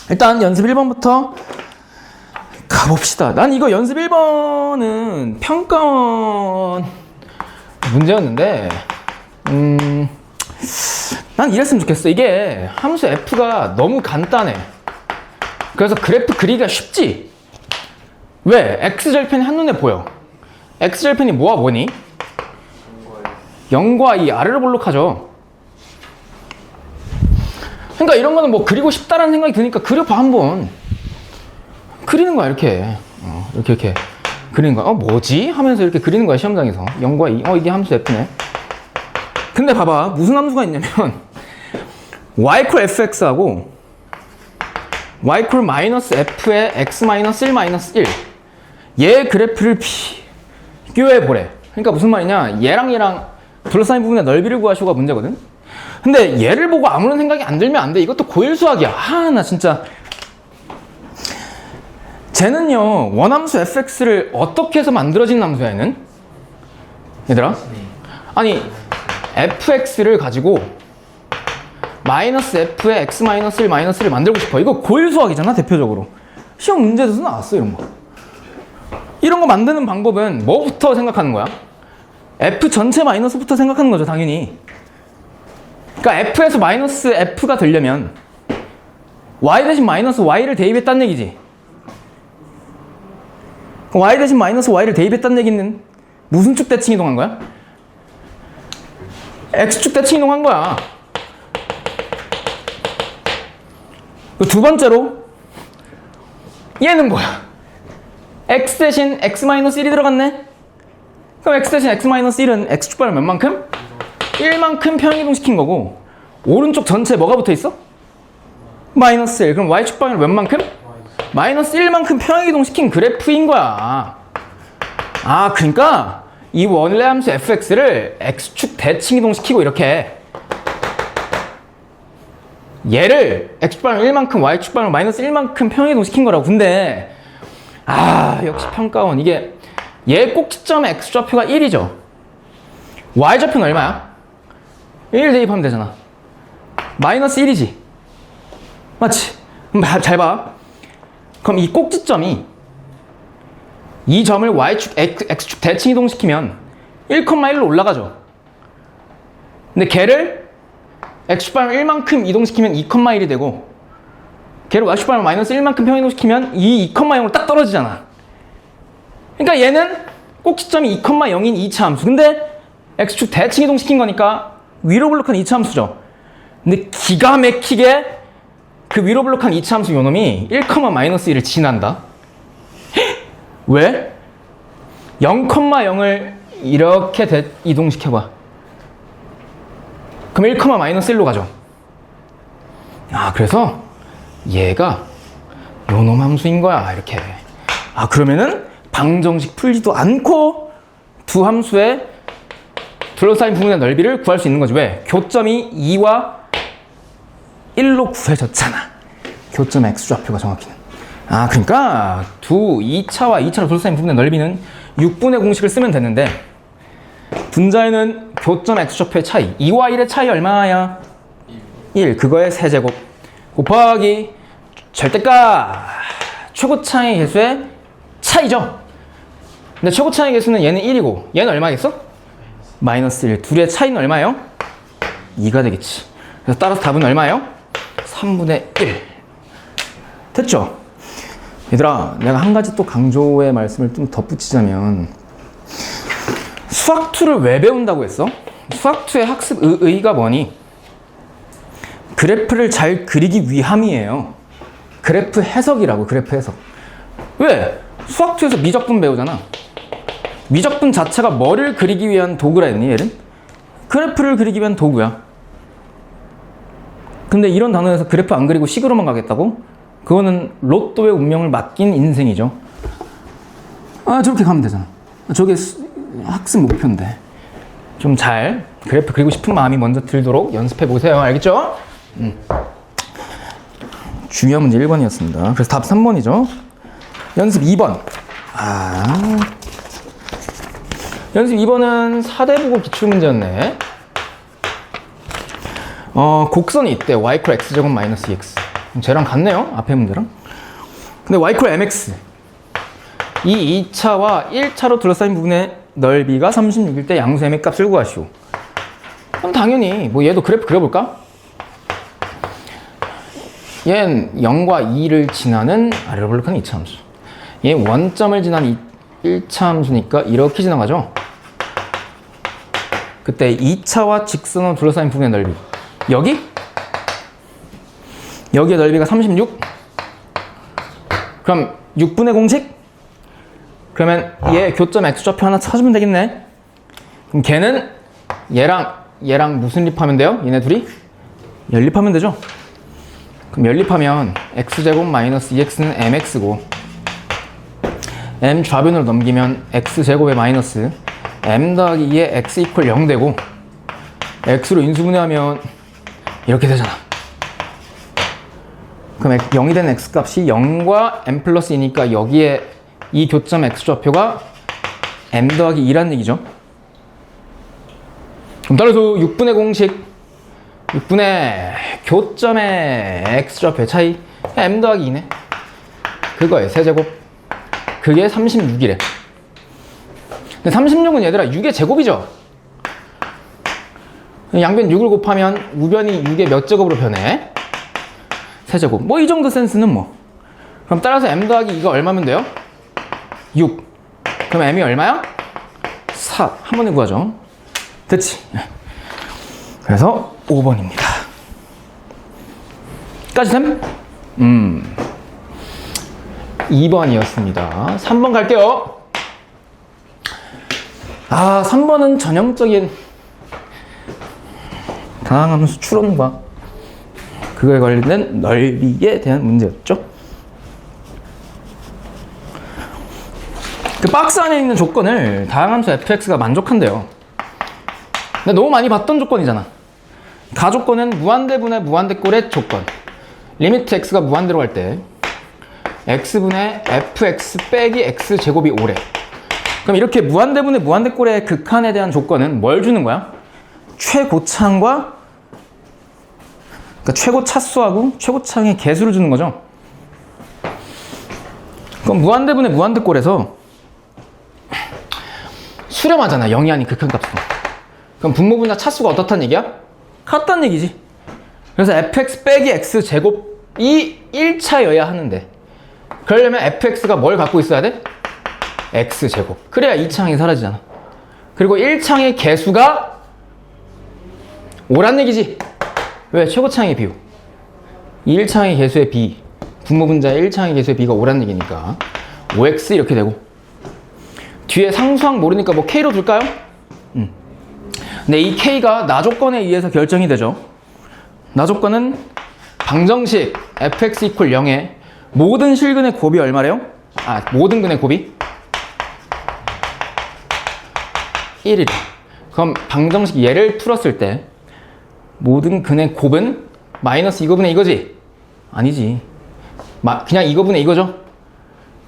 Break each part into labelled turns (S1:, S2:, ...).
S1: 일단 연습 1번부터 가봅시다. 난 이거 연습 1번은 평가원 문제였는데 난 이랬으면 좋겠어. 이게 함수 f가 너무 간단해. 그래서 그래프 그리기가 쉽지. 왜? x절편이 한눈에 보여. x절편이 뭐와 뭐니? 0과 2 아래로 볼록하죠. 그러니까 이런 거는 뭐 그리고 싶다라는 생각이 드니까 그려봐 한번. 그리는 거야 이렇게. 이렇게 그리는 거야. 뭐지? 하면서 이렇게 그리는 거야 시험장에서. 0과 2. 이게 함수 f네. 근데 봐봐. 무슨 함수가 있냐면 y 콜 fx하고 y 콜 마이너스 f의 x 마이너스 1 마이너스 1. 얘 그래프를 비교해 보래. 그러니까 무슨 말이냐? 얘랑 둘러싸인 부분의 넓이를 구하시오가 문제거든. 근데 얘를 보고 아무런 생각이 안 들면 안 돼. 이것도 고1 수학이야. 나 진짜. 쟤는요, 원함수 fx를 어떻게 해서 만들어진 함수야, 얘는? 얘들아? 아니, fx를 가지고 마이너스 f의 x 마이너스 1 마이너스 1을 만들고 싶어. 이거 고1 수학이잖아, 대표적으로. 시험 문제에서 나왔어, 이런 거. 이런 거 만드는 방법은 뭐부터 생각하는 거야? f 전체 마이너스부터 생각하는 거죠, 당연히. 그러니까 f에서 마이너스 f가 되려면 y 대신 마이너스 y를 대입했다는 얘기지. y 대신 마이너스 y를 대입했다는 얘기는 무슨 축 대칭 이동한 거야? x축 대칭 이동한 거야. 두 번째로 얘는 뭐야? x 대신 x-1이 들어갔네? 그럼 x 대신 x-1은 x축발을 몇 만큼? 1만큼 평행이동시킨 거고 오른쪽 전체 뭐가 붙어있어? 마이너스 1. 그럼 y축방을 몇 만큼? 마이너스 1만큼 평행이동시킨 그래프인 거야. 그러니까 이 원래 함수 fx를 x축 대칭이동시키고 이렇게 얘를 x축방을 1만큼 y축방을 마이너스 1만큼 평행이동시킨 거라고. 근데 역시 평가원. 이게 얘 꼭지점의 x좌표가 1이죠. y좌표는 얼마야? 1 대입하면 되잖아. 마이너스 1이지. 맞지? 그럼 잘 봐. 그럼 이 꼭지점이 이 점을 y축, x축 대칭 이동시키면 1,1로 올라가죠. 근데 걔를 x축방을 1만큼 이동시키면 2,1이 되고 걔를 y축방을 마이너스 1만큼 평이동시키면 이 2,0으로 딱 떨어지잖아. 그러니까 얘는 꼭지점이 2,0인 2차 함수. 근데 x축 대칭 이동시킨 거니까 위로 블록한 2차 함수죠. 근데 기가 막히게 그 위로 블록한 2차 함수 요놈이 1,-1을 지난다. 왜? 0,0을 이렇게 이동시켜봐. 그럼 1,-1로 가죠. 그래서 얘가 요놈 함수인 거야. 이렇게. 그러면은 방정식 풀지도 않고 두 함수의 둘러싸인 부분의 넓이를 구할 수 있는 거지. 왜? 교점이 2와 1로 구해졌잖아. 교점 x좌표가 정확히는. 그러니까 2차와 2차로 둘러싸인 부분의 넓이는 6분의 공식을 쓰면 되는데 분자에는 교점 x좌표의 차이 2와 1의 차이 얼마야? 1. 그거의 세제곱 곱하기 절대값 최고 차이 계수의 차이죠. 근데 최고 차이 계수는 얘는 1이고 얘는 얼마겠어? 마이너스 1. 둘의 차이는 얼마예요? 2가 되겠지. 그래서 따라서 답은 얼마예요? 3분의 1. 됐죠? 얘들아, 내가 한 가지 또 강조의 말씀을 좀 덧붙이자면 수학2를 왜 배운다고 했어? 수학2의 학습 의의가 뭐니? 그래프를 잘 그리기 위함이에요. 그래프 해석이라고. 그래프 해석. 왜? 수학2에서 미적분 배우잖아. 미적분 자체가 뭐를 그리기 위한 도구라 했니 얘는? 그래프를 그리기 위한 도구야. 근데 이런 단어에서 그래프 안 그리고 식으로만 가겠다고? 그거는 로또의 운명을 맡긴 인생이죠. 저렇게 가면 되잖아. 저게 학습 목표인데. 좀 잘 그래프 그리고 싶은 마음이 먼저 들도록 연습해 보세요. 알겠죠? 중요한 문제 1번이었습니다. 그래서 답 3번이죠. 연습 2번. 연습 2번은 4대 보고 기출문제였네. 곡선이 있대. y = x제곱 마이너스 2x. 쟤랑 같네요. 앞에 문제랑. 근데 y 이퀄 mx. 이 2차와 1차로 둘러싸인 부분의 넓이가 36일 때 양수 m의 값을 구하시오. 그럼 당연히 뭐 얘도 그래프 그려볼까? 얘는 0과 2를 지나는 아래로 볼록한 2차 함수. 얘 원점을 지난 1차 함수니까 이렇게 지나가죠. 그때 2차와 직선으로 둘러싸인 부분의 넓이. 여기의 넓이가 36. 그럼 6분의 공식? 그러면 얘 교점 x좌표 하나 찾으면 되겠네. 그럼 걔는 얘랑 무슨 립하면 돼요? 얘네 둘이? 연립하면 되죠. 그럼 연립하면 x제곱 마이너스 2x는 mx고 m 좌변으로 넘기면 x제곱에 마이너스 m 더하기 2에 x 이퀄 0 되고 x로 인수분해하면 이렇게 되잖아. 그럼 0이 된 x값이 0과 m 플러스 2니까 여기에 이 교점 x좌표가 m 더하기 2라는 얘기죠. 그럼 따라서 6분의 공식 6분의 교점의 x좌표의 차이 m 더하기 2네. 그거에 세제곱. 그게 36이래. 근데 36은 얘들아 6의 제곱이죠. 양변 6을 곱하면 우변이 6의 몇 제곱으로 변해? 세제곱. 뭐 이 정도 센스는 뭐. 그럼 따라서 m 더하기 2가 얼마면 돼요? 6. 그럼 m이 얼마야? 4. 한 번에 구하죠. 됐지? 그래서 5번입니다. 까지 셈? 2번이었습니다. 3번 갈게요. 3번은 전형적인 다항함수 추론과 그거에 관련된 넓이에 대한 문제였죠. 그 박스 안에 있는 조건을 다항함수 fx가 만족한대요. 근데 너무 많이 봤던 조건이잖아. 가조건은 무한대분의 무한대꼴의 조건. 리미트 x가 무한대로 갈 때 x분의 fx 빼기 x제곱이 5래. 그럼 이렇게 무한대분의 무한대꼴의 극한에 대한 조건은 뭘 주는 거야? 최고차항과 그러니까 최고 차수하고 최고차항의 개수를 주는 거죠. 그럼 무한대분의 무한대꼴에서 수렴하잖아. 0이 아닌 극한값으로. 그럼 분모분자 차수가 어떻다는 얘기야? 같다는 얘기지. 그래서 fx 빼기 x제곱이 1차여야 하는데 그러려면 fx가 뭘 갖고 있어야 돼? x제곱. 그래야 2차항이 사라지잖아. 그리고 1차항의 개수가 5란 얘기지. 왜? 최고차항의 비율. 1차항의 개수의 b, 분모분자의 1차항의 개수의 b가 5란 얘기니까 5x 이렇게 되고 뒤에 상수항 모르니까 뭐 k로 둘까요? 근데 이 k가 나조건에 의해서 결정이 되죠. 나조건은 방정식 fx 이퀄 0에 모든 실근의 곱이 얼마래요? 모든 근의 곱이 1이래. 그럼 방정식 얘를 풀었을 때 모든 근의 곱은 마이너스 이거분의 이거지? 아니지. 그냥 이거분의 이거죠?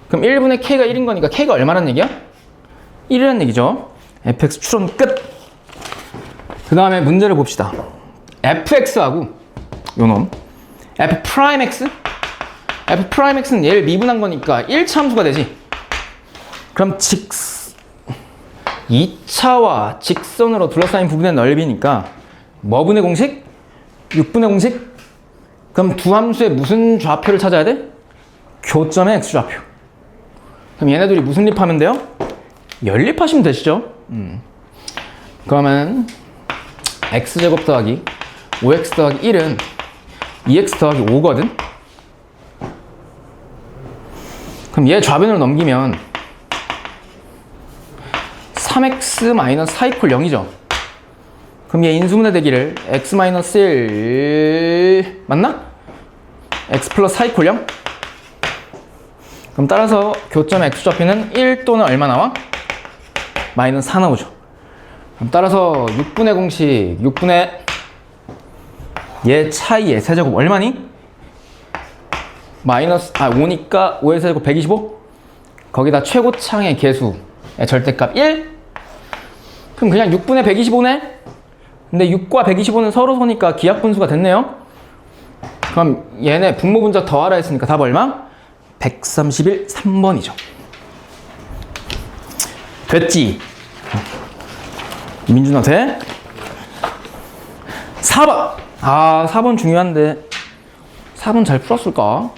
S1: 그럼 1분의 k가 1인 거니까 k가 얼마란 얘기야? 1이란 얘기죠. fx 추론 끝! 그 다음에 문제를 봅시다. fx하고 요놈 f'x? f'x는 얘를 미분한 거니까 1차 함수가 되지. 그럼 2차와 직선으로 둘러싸인 부분의 넓이니까 뭐분의 공식? 6분의 공식? 그럼 두 함수의 무슨 좌표를 찾아야 돼? 교점의 x좌표. 그럼 얘네들이 무슨 립하면 돼요? 연립하시면 되시죠. 그러면 x제곱 더하기 5x 더하기 1은 2x 더하기 5거든? 그럼 얘 좌변으로 넘기면 3x 마이너스 4 이퀄 0이죠. 그럼 얘 인수분해 되기를 x 마이너스 1 맞나? x 플러스 4 이퀄 0? 그럼 따라서 교점 x좌표는 1 또는 얼마 나와? 마이너스 4 나오죠. 그럼 따라서 6분의 공식 6분의 얘 차이의 세제곱 얼마니? 마이너스 5니까 5의 세제곱 125? 거기다 최고차항의 개수의 절대값 1? 그럼 그냥 6분의 125네? 근데 6과 125는 서로 소니까 기하분수가 됐네요. 그럼 얘네 분모 분자 더하라 했으니까 답 얼마? 131, 3번이죠. 됐지? 민준아 돼? 4번! 아, 4번 중요한데 4번 잘 풀었을까?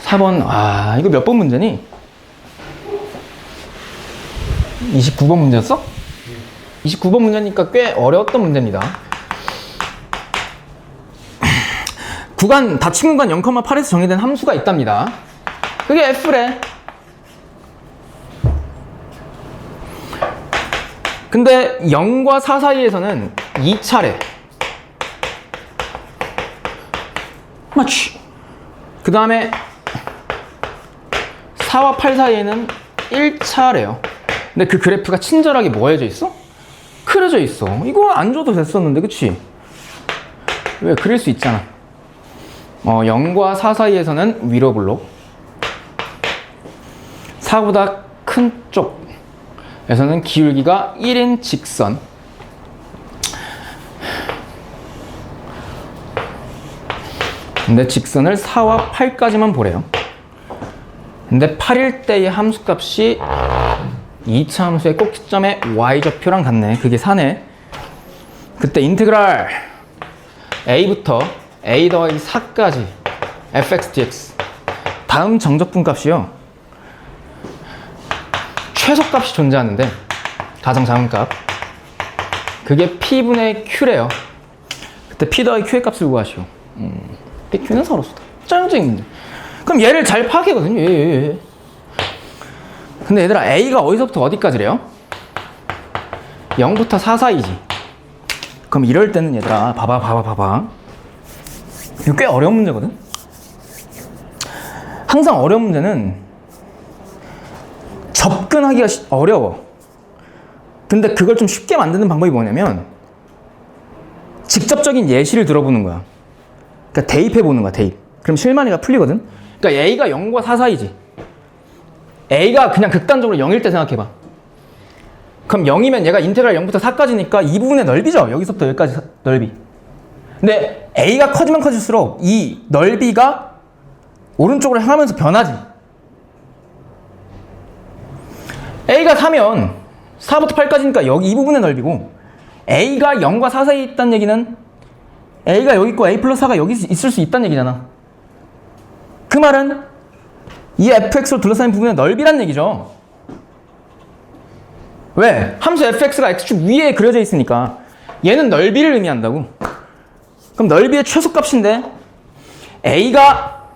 S1: 4번, 아, 이거 몇 번 문제니? 29번 문제였어? 29번 문제니까 꽤 어려웠던 문제입니다. 구간, 닫힌 공간 0,8에서 정의된 함수가 있답니다. 그게 F래. 근데 0과 4 사이에서는 2차례. 맞지? 그 다음에 4와 8 사이에는 1차례요. 근데 그 그래프가 친절하게 뭐 해져 있어? 그려져 있어. 이거 안 줘도 됐었는데, 그치? 왜 그릴 수 있잖아. 0과 4 사이에서는 위로 블록, 4보다 큰 쪽에서는 기울기가 1인 직선, 근데 직선을 4와 8까지만 보래요. 근데 8일 때의 함수값이 2차 함수의 꼭지점의 y좌표랑 같네. 그게 4네. 그때 인테그랄 a부터 a 더하기 4까지 fx dx, 다음 정적분 값이요, 최소값이 존재하는데 가장 작은 값, 그게 p분의 q래요. 그때 p 더하기 q의 값을 구하시오. q는 서로수다. 짜증적인 문제. 그럼 얘를 잘 파악하거든요. 예. 근데 얘들아, a가 어디서부터 어디까지래요? 0부터 4 사이지. 그럼 이럴 때는 얘들아, 봐봐. 이거 꽤 어려운 문제거든? 항상 어려운 문제는 접근하기가 어려워. 근데 그걸 좀 쉽게 만드는 방법이 뭐냐면 직접적인 예시를 들어보는 거야. 그러니까 대입해보는 거야, 대입. 그럼 실마리가 풀리거든? 그러니까 A가 0과 4 사이지. A가 그냥 극단적으로 0일 때 생각해봐. 그럼 0이면 얘가 인테그랄 0부터 4까지니까 이 부분의 넓이죠? 여기서부터 여기까지 넓이. 근데 A가 커지면 커질수록 이 넓이가 오른쪽으로 향하면서 변하지. A가 4면 4부터 8까지니까 여기 이 부분의 넓이고, A가 0과 4 사이에 있다는 얘기는 A가 여기 있고 A 플러스 4가 여기 있을 수 있다는 얘기잖아. 그 말은 이 fx로 둘러싸인 부분의 넓이란 얘기죠. 왜? 함수 fx가 x축 위에 그려져 있으니까 얘는 넓이를 의미한다고. 그럼 넓이의 최소값인데 A가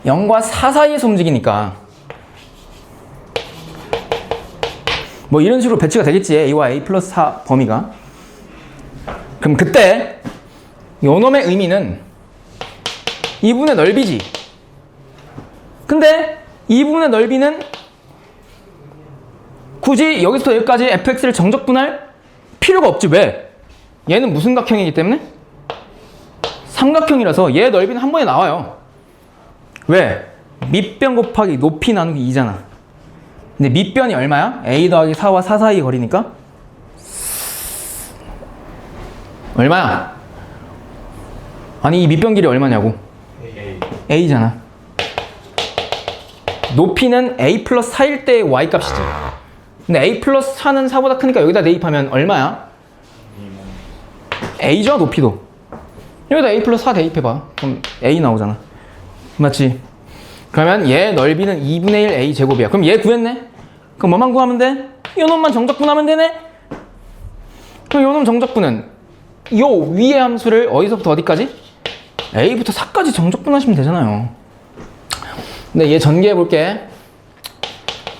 S1: 0과 4 사이에서 움직이니까 뭐 이런 식으로 배치가 되겠지. A와 A 플러스 4 범위가. 그럼 그때 요놈의 의미는 이 부분의 넓이지. 근데 이 부분의 넓이는 굳이 여기서부터 여기까지 fx를 정적분할 필요가 없지. 왜? 얘는 무슨 각형이기 때문에? 삼각형이라서 얘 넓이는 한 번에 나와요. 왜? 밑변 곱하기 높이 나누기 2잖아. 근데 밑변이 얼마야? a 더하기 4와 4 사이 거리니까 얼마야? 아니, 이 밑변 길이 얼마냐고? a잖아. 높이는 a 플러스 4일 때의 y값이지. 근데 a 플러스 4는 4보다 크니까 여기다 대입하면 얼마야? a죠, 높이도. 여기다 a 플러스 4 대입해봐. 그럼 a 나오잖아. 맞지? 그러면 얘 넓이는 2분의 1 a 제곱이야. 그럼 얘 구했네? 그럼 뭐만 구하면 돼? 요 놈만 정적분하면 되네? 그럼 요 놈 정적분은 요 위의 함수를 어디서부터 어디까지? a부터 4까지 정적분하시면 되잖아요. 근데 얘 전개해볼게.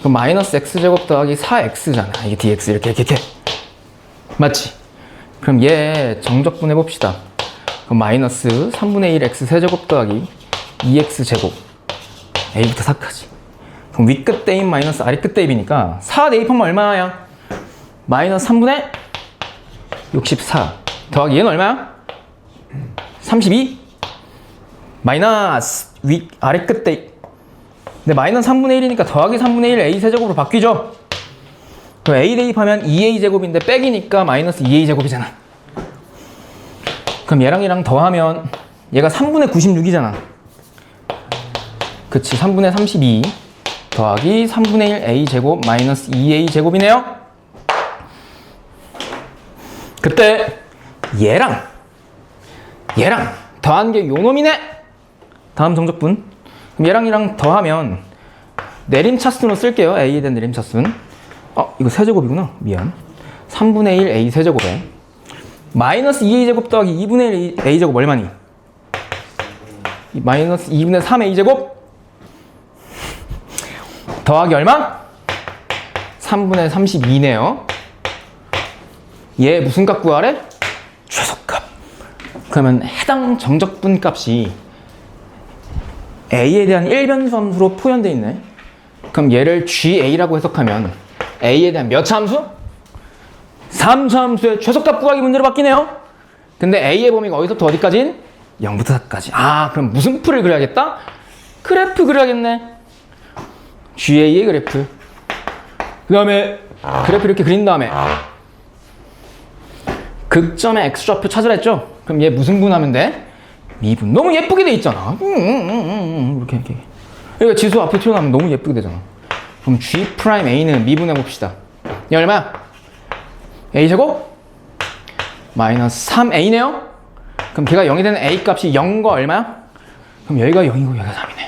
S1: 그럼 마이너스 x제곱 더하기 4x잖아. 이게 dx 이렇게. 맞지? 그럼 얘 정적분해봅시다. 그럼 마이너스 3분의 1 x 세제곱 더하기 2x제곱 a부터 4까지. 그럼 윗끝 대입 마이너스 아랫끝 대입이니까 4 대입하면 얼마야? 마이너스 3분의 64 더하기 얘는 얼마야? 32 마이너스 윗 아랫끝 대입. 근데 마이너스 3분의 1이니까 더하기 3분의 1 a 세제곱으로 바뀌죠? 그럼 a 대입하면 2a 제곱인데 빼기니까 마이너스 2a 제곱이잖아. 그럼 얘랑 더하면 얘가 3분의 96이잖아. 그치, 3분의 32 더하기 3분의 1 a제곱 마이너스 2a 제곱이네요. 그때 얘랑 더한 게 요 놈이네. 다음 정적분. 그럼 얘랑 더하면 내림차순으로 쓸게요. a에 대한 내림차순. 이거 세제곱이구나. 미안. 3분의 1 a 세제곱에 마이너스 2a 제곱 더하기 2분의 1 a 제곱 얼마니? 마이너스 2분의 3 a 제곱 더하기 얼마? 3분의 32네요. 얘 무슨 값 구하래? 최소값. 그러면 해당 정적분 값이 a에 대한 일변수함수로 표현되어 있네. 그럼 얘를 GA라고 해석하면 a에 대한 몇 차 함수? 3차 함수의 최소값 구하기 문제로 바뀌네요. 근데 a의 범위가 어디서부터 어디까지인? 0부터 4까지. 그럼 무슨 풀을 그려야겠다? 그래프 그려야겠네. GA의 그래프. 그 다음에 그래프 이렇게 그린 다음에 극점의 x좌표 찾으라 했죠? 그럼 얘 무슨 분하면 돼? 미분. 너무 예쁘게 돼 있잖아. 이렇게. 여기가 지수 앞에 튀어나오면 너무 예쁘게 되잖아. 그럼 G'A는 미분해 봅시다. 얘 얼마야? A제곱? 마이너스 3A네요? 그럼 걔가 0이 되는 A 값이 0과 얼마야? 그럼 여기가 0이고 여기가 3이네.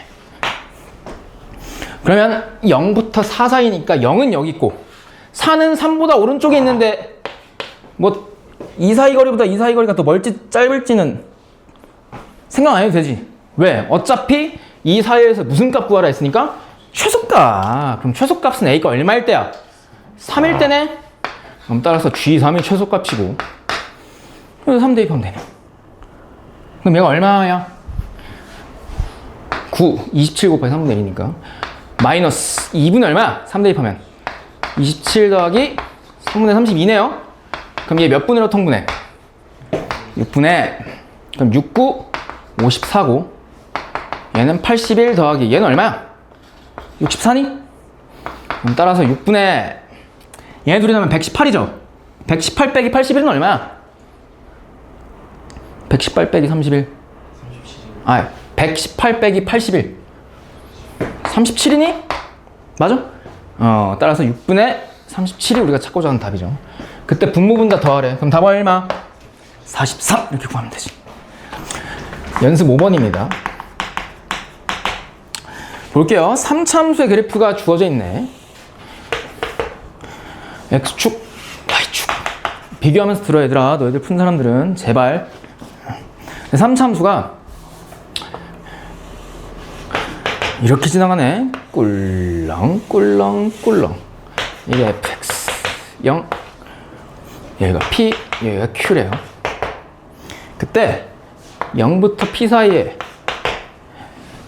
S1: 그러면 0부터 4 사이니까 0은 여기 있고 4는 3보다 오른쪽에 있는데 뭐 이 사이 거리보다 이 사이 거리가 더 멀지 짧을지는 생각 안 해도 되지. 왜? 어차피 이 사이에서 무슨 값 구하라 했으니까 최소값. 그럼 최소값은 A가 얼마일 때야? 3일 때네? 그럼 따라서 G3이 최소값이고 그래서 3 대입하면 되네. 그럼 얘가 얼마야? 9, 27 곱하기 3분의 1이니까 마이너스 2분의 얼마야? 3 대입하면 27 더하기 3분의 32네요. 그럼 얘 몇 분으로 통분해? 6분의 그럼 6, 9, 54고 얘는 81 더하기 얘는 얼마야? 64니? 그럼 따라서 6분의 얘네 둘이 나면 118이죠? 118 빼기 81은 얼마야? 118 빼기 31 118 빼기 81 37이니? 맞아? 따라서 6분의 37이 우리가 찾고자 하는 답이죠. 그때 분모분 다 더하래. 그럼 답은 얼마? 43 이렇게 구하면 되지. 연습 5번입니다. 볼게요. 3차 함수의 그래프가 주어져 있네. X축, Y축. 비교하면서 들어 얘들아. 너희들 푼 사람들은 제발. 3차 함수가 이렇게 지나가네. 꿀렁. 이게 fx 0 여기가 p 여기가 q래요. 그때 0부터 p 사이에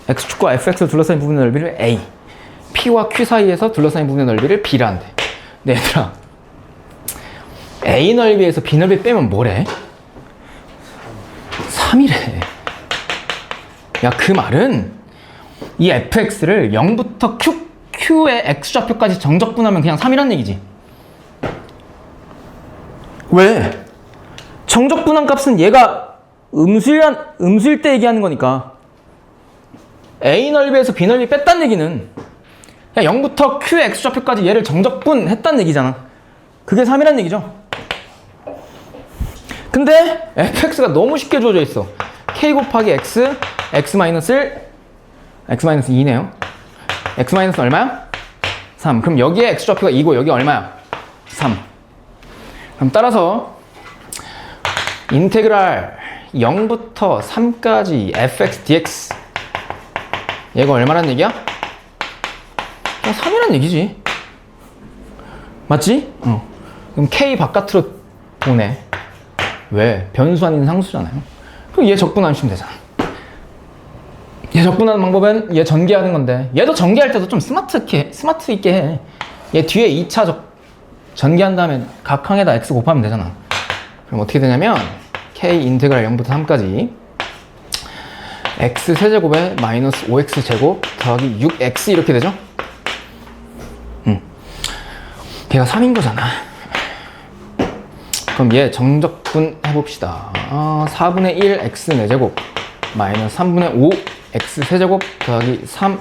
S1: x축과 fx를 둘러싸인 부분의 넓이를 a, p와 q 사이에서 둘러싸인 부분의 넓이를 b라 한대. 네, 얘들아, a 넓이에서 b 넓이 빼면 뭐래? 3이래. 야, 그 말은 이 fx를 0부터 q의 x좌표까지 정적분하면 그냥 3이란 얘기지. 왜? 정적분한 값은 얘가 음수일 때 얘기하는 거니까 a 넓이에서 b 넓이 뺐다는 얘기는 그냥 0부터 q의 x좌표까지 얘를 정적분했다는 얘기잖아. 그게 3이란 얘기죠. 근데 fx가 너무 쉽게 주어져 있어. k 곱하기 x, x-1, x-2네요. x- 얼마야? 3. 그럼 여기에 x좌표가 2고 여기 얼마야? 3. 그럼 따라서 인테그랄 0부터 3까지 fx dx 얘가 얼마란 얘기야? 그냥 3이란 얘기지. 맞지? 그럼 k 바깥으로 보내. 왜? 변수 아닌 상수잖아요. 그럼 얘 적분 안 주면 되잖아. 얘 적분하는 방법은 얘 전개하는 건데 얘도 전개할 때도 좀 스마트 있게 해. 얘 뒤에 2차 전개한 다음에 각 항에다 x 곱하면 되잖아. 그럼 어떻게 되냐면 k 인테그랄 0부터 3까지 x 세제곱에 마이너스 5x 제곱 더하기 6x 이렇게 되죠? 걔가 3인 거잖아. 그럼 얘 정적분 해봅시다. 4분의 1 x 4제곱 마이너스 3분의 5 x 세제곱 더하기 3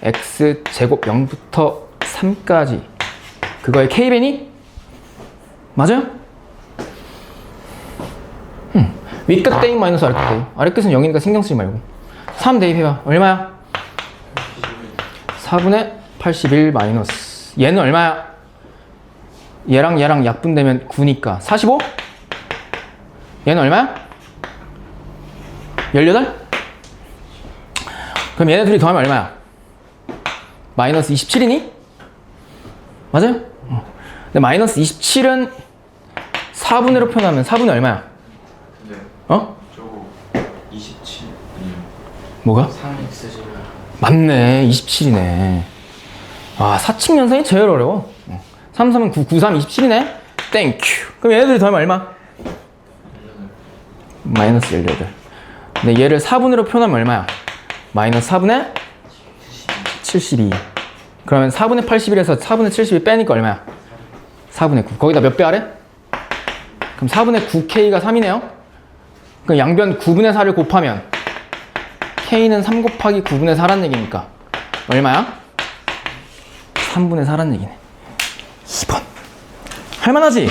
S1: x 제곱 0부터 3까지 그거의 k변이? 맞아요? 윗끝 대입 마이너스 아래끝 대입. 아래끝은 0이니까 신경 쓰지 말고 3 대입해봐. 얼마야? 4분의 81 마이너스 얘는 얼마야? 얘랑 얘랑 약분되면 9니까 45? 얘는 얼마야? 18? 그럼 얘네 둘이 더하면 얼마야? 마이너스 27이니? 맞아요? 근데 마이너스 27은 4분의로 표현하면 4분의 얼마야?
S2: 네.
S1: 어?
S2: 저거 27.
S1: 뭐가?
S2: 3x제곱.
S1: 맞네. 27이네. 아, 사칙연산이 제일 어려워. 3, 3은 9, 9, 3, 27이네. 땡큐. 그럼 얘네들이 더하면 얼마? 마이너스 18. 근데 얘를 4분의로 표현하면 얼마야? 마이너스 4분의 72. 그러면 4분의 81에서 4분의 72 빼니까 얼마야? 4분의 9. 거기다 몇 배 하래? 그럼 4분의 9k가 3이네요. 그럼 양변 9분의 4를 곱하면 k는 3 곱하기 9분의 4란 얘기니까 얼마야? 3분의 4란 얘기네. 2번. 할만하지?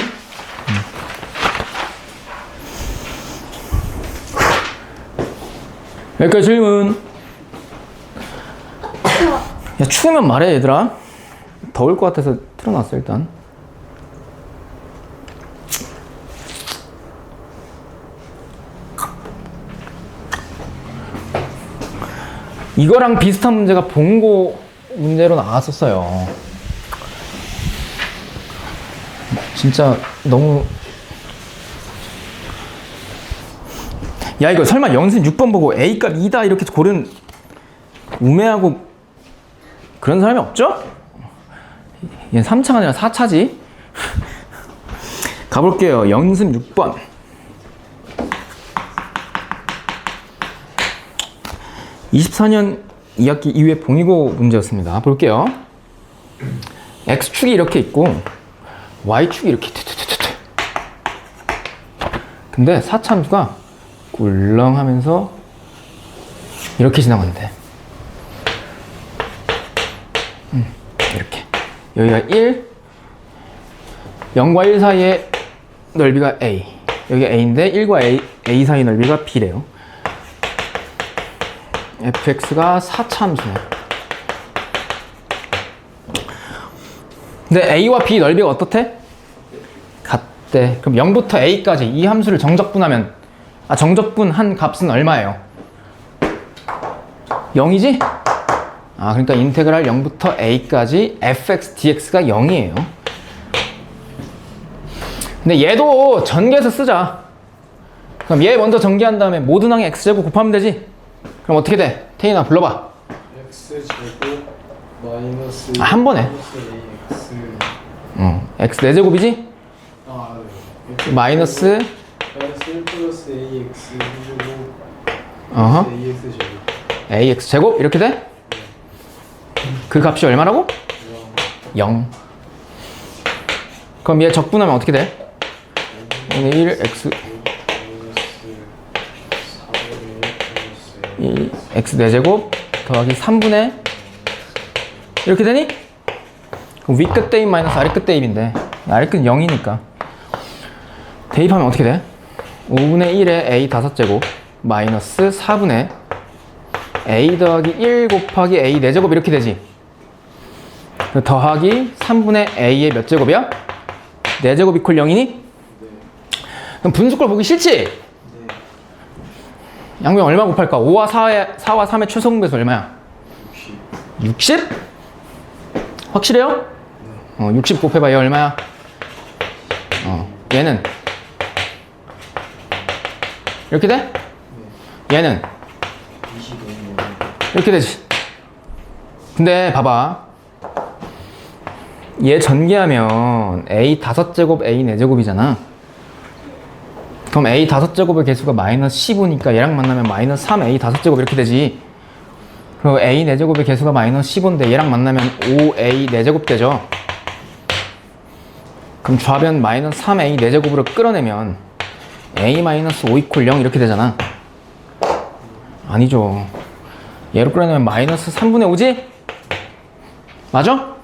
S1: 여기까지 질문. 야, 추우면 말해 얘들아. 더울 것 같아서 틀어놨어 일단. 이거랑 비슷한 문제가 본고 문제로 나왔었어요. 진짜 너무. 야, 이거 설마 연습 6번 보고 A값 2다 이렇게 고른 우매하고 그런 사람이 없죠? 얘는 3차가 아니라 4차지. 가볼게요. 연습 6번. 24년 2학기 2회 봉의고 문제였습니다. 볼게요. X축이 이렇게 있고 Y축이 이렇게 근데 4차함수가 꿀렁하면서 이렇게 지나간대. 이렇게 여기가 1 0과 1 사이의 넓이가 A, 여기가 A인데 1과 A 사이 넓이가 B래요. fx가 4차함수네. 근데 A와 B 넓이가 어떻대? 같대. 그럼 0부터 A까지 이 함수를 정적분하면 정적분한 값은 얼마예요? 0이지? 그러니까 인테그랄 0부터 A까지 fx dx가 0이에요. 근데 얘도 전개해서 쓰자. 그럼 얘 먼저 전개한 다음에 모든 항에 x제곱 곱하면 되지? 그럼 어떻게 돼? 태인아 불러봐.
S2: x제곱 마이너스
S1: 한 번에.
S2: ax.
S1: x 4제곱이지?
S2: 네.
S1: 마이너스
S2: 1 플러스 ax 제곱
S1: 어허.
S2: ax 제곱.
S1: ax 제곱 이렇게 돼? 그 값이 얼마라고? 0. 그럼 얘 적분하면 어떻게 돼? 1 x 1 x 4제곱 더하기 3분의 이렇게 되니? 그럼 윗끝 대입 마이너스 아래끝 대입인데 아래끝은 0이니까 대입하면 어떻게 돼? 5분의 1에 a 5제곱 마이너스 4분의 a 더하기 1 곱하기 a 4제곱 이렇게 되지. 더하기 3분의 a의 몇 제곱이야? 4제곱 이퀄 0이니?
S2: 네.
S1: 그럼 분수꼴 보기 싫지?
S2: 네.
S1: 양변 얼마 곱할까? 4와 3의 최소 공배수 얼마야?
S2: 60.
S1: 60? 확실해요? 60 곱해봐. 얘 얼마야? 얘는 이렇게 돼? 얘는
S2: 25.
S1: 이렇게 되지. 근데 봐봐. 얘 전개하면 a 5제곱 a 4제곱이잖아. 그럼 a 5제곱의 개수가 마이너스 15니까 얘랑 만나면 마이너스 3a 5제곱 이렇게 되지. 그리고 a 4제곱의 개수가 마이너스 15인데 얘랑 만나면 5a 4제곱 되죠. 그럼 좌변 마이너스 3a 4제곱으로 끌어내면 a 마이너스 5 이퀄 0 이렇게 되잖아. 아니죠. 얘로 끌어내면 마이너스 3분의 5지? 맞아?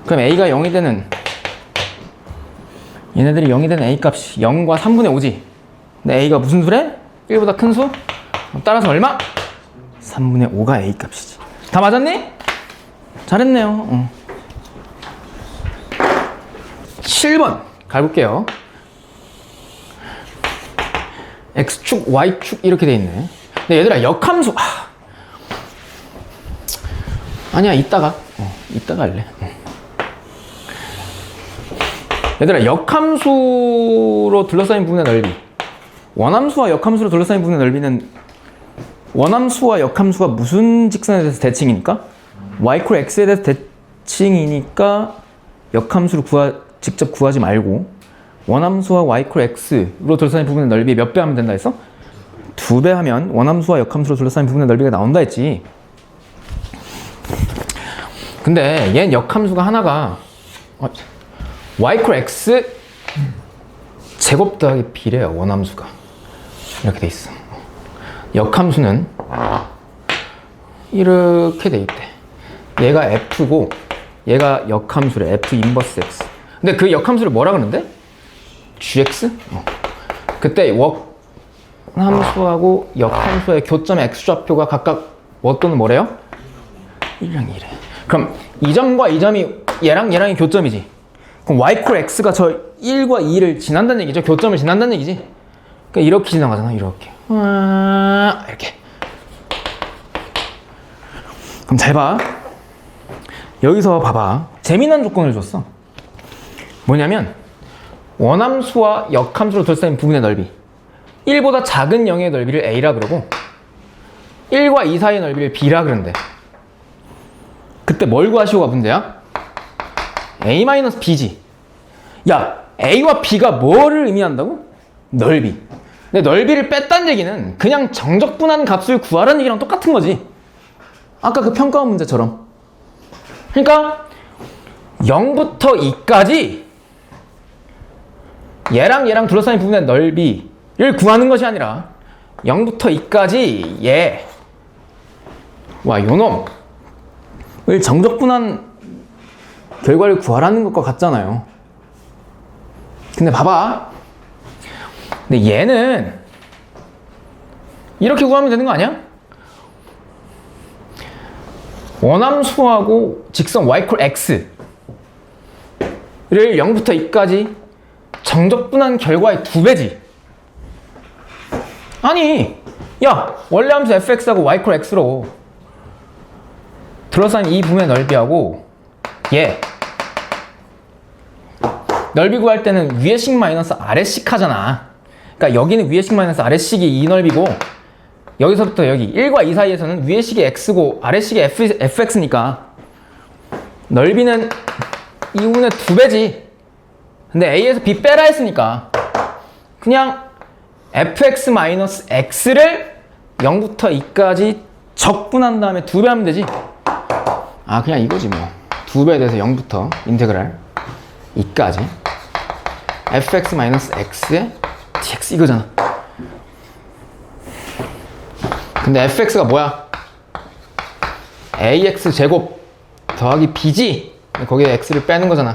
S1: 그럼 a가 0이 되는 얘네들이 0이 되는 a 값이 0과 3분의 5지. 근데 a가 무슨 수래? 1보다 큰 수? 따라서 얼마? 3분의 5가 a 값이지. 다 맞았니? 잘했네요. 7번 가볼게요. x축, y축 이렇게 돼 있네. 근데 얘들아 역함수 아니야 이따가 할래. 얘들아 역함수로 둘러싸인 부분의 넓이, 원함수와 역함수로 둘러싸인 부분의 넓이는 원함수와 역함수가 무슨 직선에 대해서 대칭이니까? y 콜 x에 대해서 대칭이니까 역함수를 직접 구하지 말고 원함수와 y 콜 x로 둘러싸인 부분의 넓이 몇 배 하면 된다 했어? 2배 하면 원함수와 역함수로 둘러싸인 부분의 넓이가 나온다 했지. 근데 얘는 역함수가 하나가 y 콜 x 제곱 더하기 b래요. 원함수가 이렇게 돼 있어. 역함수는 이렇게 돼 있대. 얘가 f고 얘가 역함수래. f 인버스 x. 근데 그 역함수를 뭐라 그러는데? gx? 그때 원함수하고 역함수의 교점 x좌표가 각각 어떤 뭐래요? 1랑 2래. 그럼 이 점과 이 점이 얘랑이 교점이지. 그럼 y 콜 x가 저 1과 2를 지난다는 얘기죠. 교점을 지난다는 얘기지. 그러니까 이렇게 지나가잖아. 이렇게. 이렇게. 그럼 잘 봐. 여기서 봐봐. 재미난 조건을 줬어. 뭐냐면 원함수와 역함수로 둘러싸인 부분의 넓이 1보다 작은 0의 넓이를 a라 그러고 1과 2 사이의 넓이를 b라 그런대. 그때 뭘 구하시오가 문제야? a-b지. 야, a와 b가 뭐를 의미한다고? 넓이. 근데 넓이를 뺐다는 얘기는 그냥 정적분한 값을 구하라는 얘기랑 똑같은 거지. 아까 그 평가원 문제처럼. 그러니까 0부터 2까지 얘랑 둘러싸인 부분의 넓이를 구하는 것이 아니라 0부터 2까지 요놈을 정적분한 결과를 구하라는 것과 같잖아요. 근데 봐봐. 근데 얘는 이렇게 구하면 되는 거 아니야? 원함수하고 직선 y 콜 x를 0부터 2까지 정적분한 결과의 2배지. 아니, 야, 원래 함수 fx하고 y 콜 x로 둘러싸인 이 부분의 넓이하고 얘 넓이 구할 때는 위의식 마이너스 아래식 하잖아. 그러니까 여기는 위의식 마이너스 아래식이 이 넓이고 여기서부터 여기 1과 2 사이에서는 위의식이 x고 아래식이 fx니까 넓이는 이 부분의 2배지. 근데 a에서 b 빼라 했으니까 그냥 fx-x를 0부터 2까지 적분한 다음에 2배 하면 되지. 아, 그냥 이거지 뭐. 2배에 대해서 0부터 인테그랄 2까지 fx-x의 dx 이거잖아. 근데 fx가 뭐야? ax 제곱 더하기 b지. 거기에 x를 빼는 거잖아.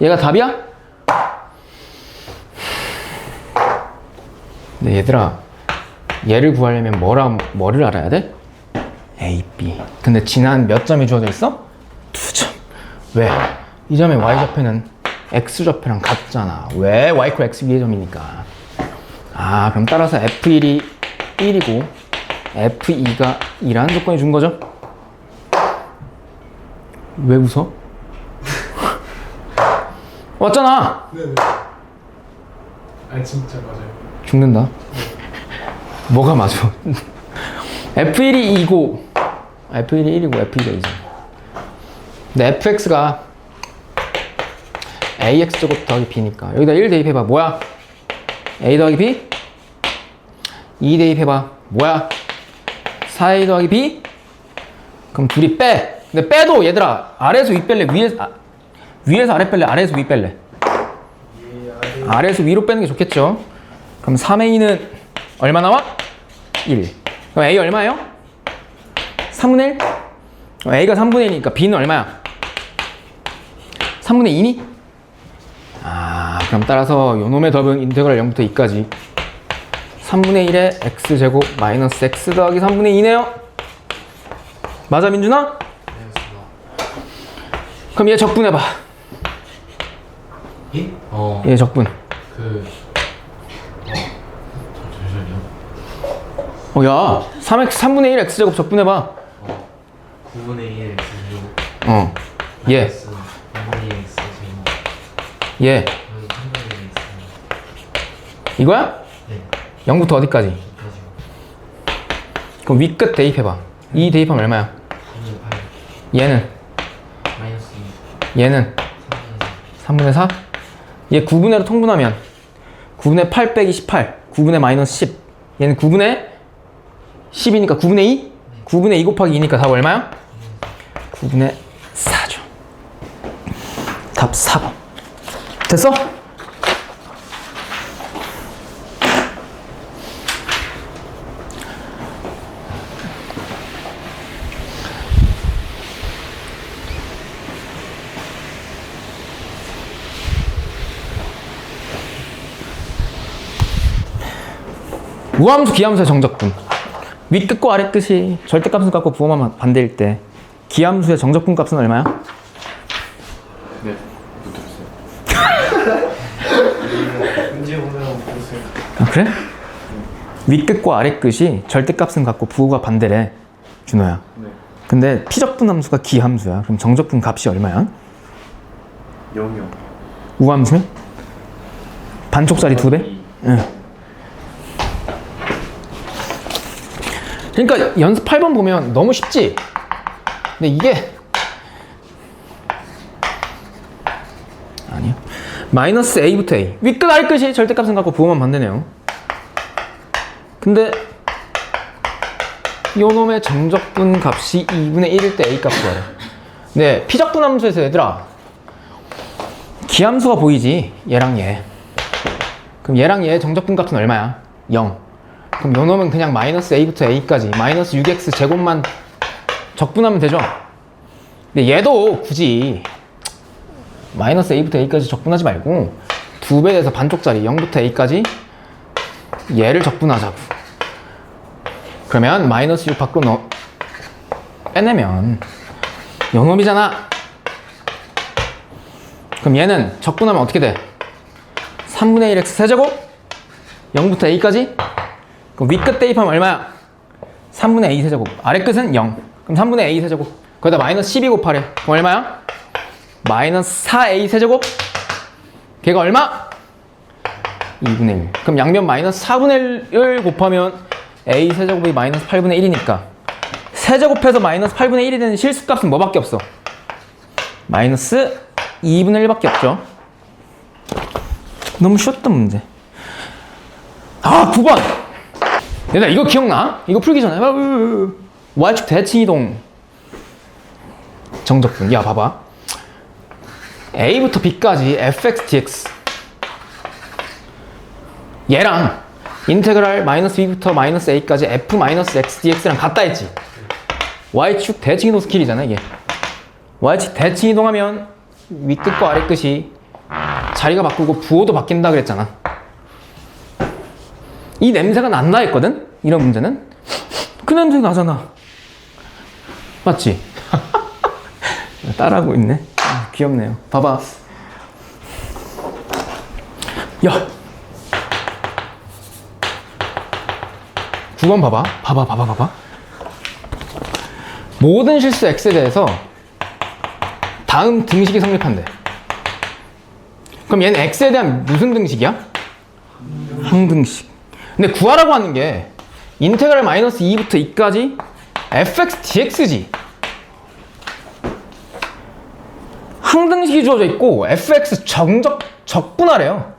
S1: 얘가 답이야? 근데 얘들아, 얘를 구하려면 뭐를 알아야 돼? a, b. 근데 지난 몇 점이 주어져 있어? 2점. 왜? 이 점의 y좌표는 x좌표랑 같잖아. 왜? y 콜 x 위의 점이니까. 아, 그럼 따라서 f1이 1이고 f2가 2라는 조건이 준 거죠? 왜 웃어? 왔잖아!
S2: 네네. 아, 진짜 맞아요.
S1: 죽는다. 뭐가 맞아? f1이 2고 f1이 1이고 f2가 2잖아. 근데 fx가 ax 제곱 더하기 b니까 여기다 1 대입해봐. 뭐야? a 더하기 b? 2 대입해봐. 뭐야? 4a 더하기 b? 그럼 둘이 빼. 근데 빼도 얘들아 아래에서 위 뺄래? 위에서 아래 뺄래? 아래에서 위 뺄래?
S2: 예, 아래.
S1: 아래에서 위로 빼는 게 좋겠죠. 그럼 3 A는 얼마 나와? 1. 그럼 A 얼마예요? 3분의 1? A가 3분의 1이니까 B는 얼마야? 3분의 2니? 아, 그럼 따라서 요놈의 답은 인테그랄 0부터 2까지 3분의 1에 x제곱 마이너스 x 더하기 3분의 2네요. 맞아, 민준아? 그럼 얘 적분해봐.
S3: 예?
S1: 얘 적분.
S3: 잠시만요.
S1: 야, 3분의 1 x제곱 적분해봐.
S3: 9분의 1 x 제곱
S1: 얘,
S3: 마이너스 2분의 1 x 제곱
S1: 얘.
S3: 여기 3분의 1 x
S1: 이거야?
S3: 네.
S1: 0부터 어디까지?
S3: 여기까지
S1: 그럼 위 끝 대입해봐. 2 대입하면 얼마야?
S3: 9분의 8
S1: 얘는?
S3: 마이너스 2
S1: 얘는?
S3: 3분의 4
S1: 3분의 4? 얘 9분의로 통분하면 9분의 8 빼기 18 9분의 마이너스 10 얘는 9분의 10이니까 9분의 2? 9분의 2 곱하기 2니까 답 얼마야? 9분의 4죠. 답 4번. 됐어? 우함수 기함수의 정적분. 윗끝과 아랫끝이 절대값을 갖고 부호만 반대일 때 기함수의 정적분 값은 얼마야?
S2: 네, 못 들었어요. 문제 보면 보세요.
S1: 아, 그래? 윗끝과 아랫끝이 절대값은 갖고 부호가 반대래, 준호야.
S2: 네.
S1: 근데 피적분 함수가 기함수야. 그럼 정적분 값이 얼마야?
S2: 0이요.
S1: 우함수? 반쪽짜리 2배? 응. 그러니까 연습 8번 보면 너무 쉽지? 근데 이게 아니요. 마이너스 A부터 A 윗끝 아랫끝이 절대값은 갖고 부호만 반대네요. 근데 요놈의 정적분 값이 2분의 1일 때 A 값 구하래. 네, 피적분 함수에서 얘들아 기함수가 보이지? 얘랑 얘. 그럼 얘랑 얘 정적분 값은 얼마야? 0. 그럼 요 놈은 그냥 마이너스 A부터 A까지 마이너스 6x 제곱만 적분하면 되죠. 근데 얘도 굳이 마이너스 A부터 A까지 적분하지 말고 2배 돼서 반쪽짜리 0부터 A까지 얘를 적분하자고. 그러면 마이너스 6 밖으로 빼내면 요 놈이잖아. 그럼 얘는 적분하면 어떻게 돼? 3분의 1 x 세제곱 0부터 A까지. 그럼 윗끝 대입하면 얼마야? 3분의 A 세제곱. 아랫끝은 0. 그럼 3분의 A 세제곱. 거기다 마이너스 12 곱하래. 그럼 얼마야? 마이너스 4A 세제곱. 걔가 얼마? 2분의 1. 그럼 양변 마이너스 4분의 1을 곱하면 A 세제곱이 마이너스 8분의 1이니까 세제곱해서 마이너스 8분의 1이 되는 실수값은 뭐밖에 없어? 마이너스 2분의 1밖에 없죠. 너무 쉬웠던 문제. 아, 9번! 얘들아, 이거 기억나? 이거 풀기 전에 Y축 대칭이동 정적분. 야, 봐봐. A부터 B까지 fx dx 얘랑 인테그랄 마이너스 B부터 마이너스 A까지 f 마이너스 x dx랑 같다 했지. Y축 대칭이동 스킬이잖아, 이게. Y축 대칭이동하면 윗끝과 아랫끝이 자리가 바꾸고 부호도 바뀐다 그랬잖아. 이 냄새가 난다 했거든? 이런 문제는? 그 냄새가 나잖아. 맞지? 따라하고 있네. 아, 귀엽네요. 봐봐. 야! 9번 봐봐. 봐봐. 모든 실수 x에 대해서 다음 등식이 성립한대. 그럼 얘는 x에 대한 무슨 등식이야? 항등식. 근데 구하라고 하는 게 인테그랄 마이너스 2부터 2까지 fx dx지. 항등식이 주어져 있고 fx 적분하래요.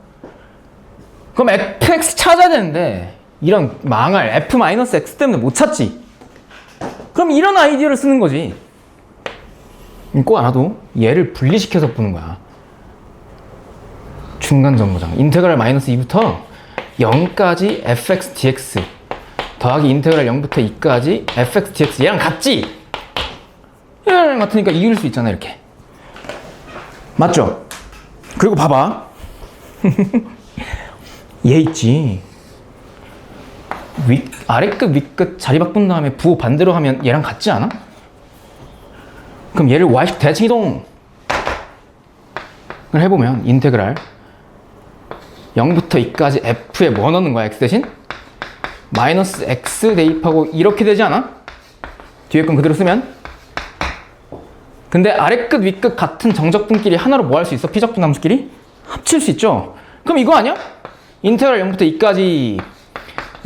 S1: 그럼 fx 찾아야 되는데 이런 망할 f 마이너스 x 때문에 못 찾지. 그럼 이런 아이디어를 쓰는 거지. 꼭 알아도 얘를 분리시켜서 푸는 거야. 중간 정거장. 인테그랄 마이너스 2부터 0까지 fx dx 더하기 인테그랄 0부터 2까지 fx dx 얘랑 같지? 얘랑 같으니까 이길 수 있잖아 이렇게. 맞죠? 그리고 봐봐. 얘 있지. 아래끝 윗끝 자리 바꾼 다음에 부호 반대로 하면 얘랑 같지 않아? 그럼 얘를 y축 대칭이동을 해보면 인테그랄 0부터 2까지 f에 뭐 넣는 거야 x 대신? 마이너스 x 대입하고 이렇게 되지 않아? 뒤에 건 그대로 쓰면? 근데 아래끝 윗끝 같은 정적분끼리 하나로 뭐 할 수 있어? 피적분 함수끼리? 합칠 수 있죠? 그럼 이거 아니야? 인테그랄 0부터 2까지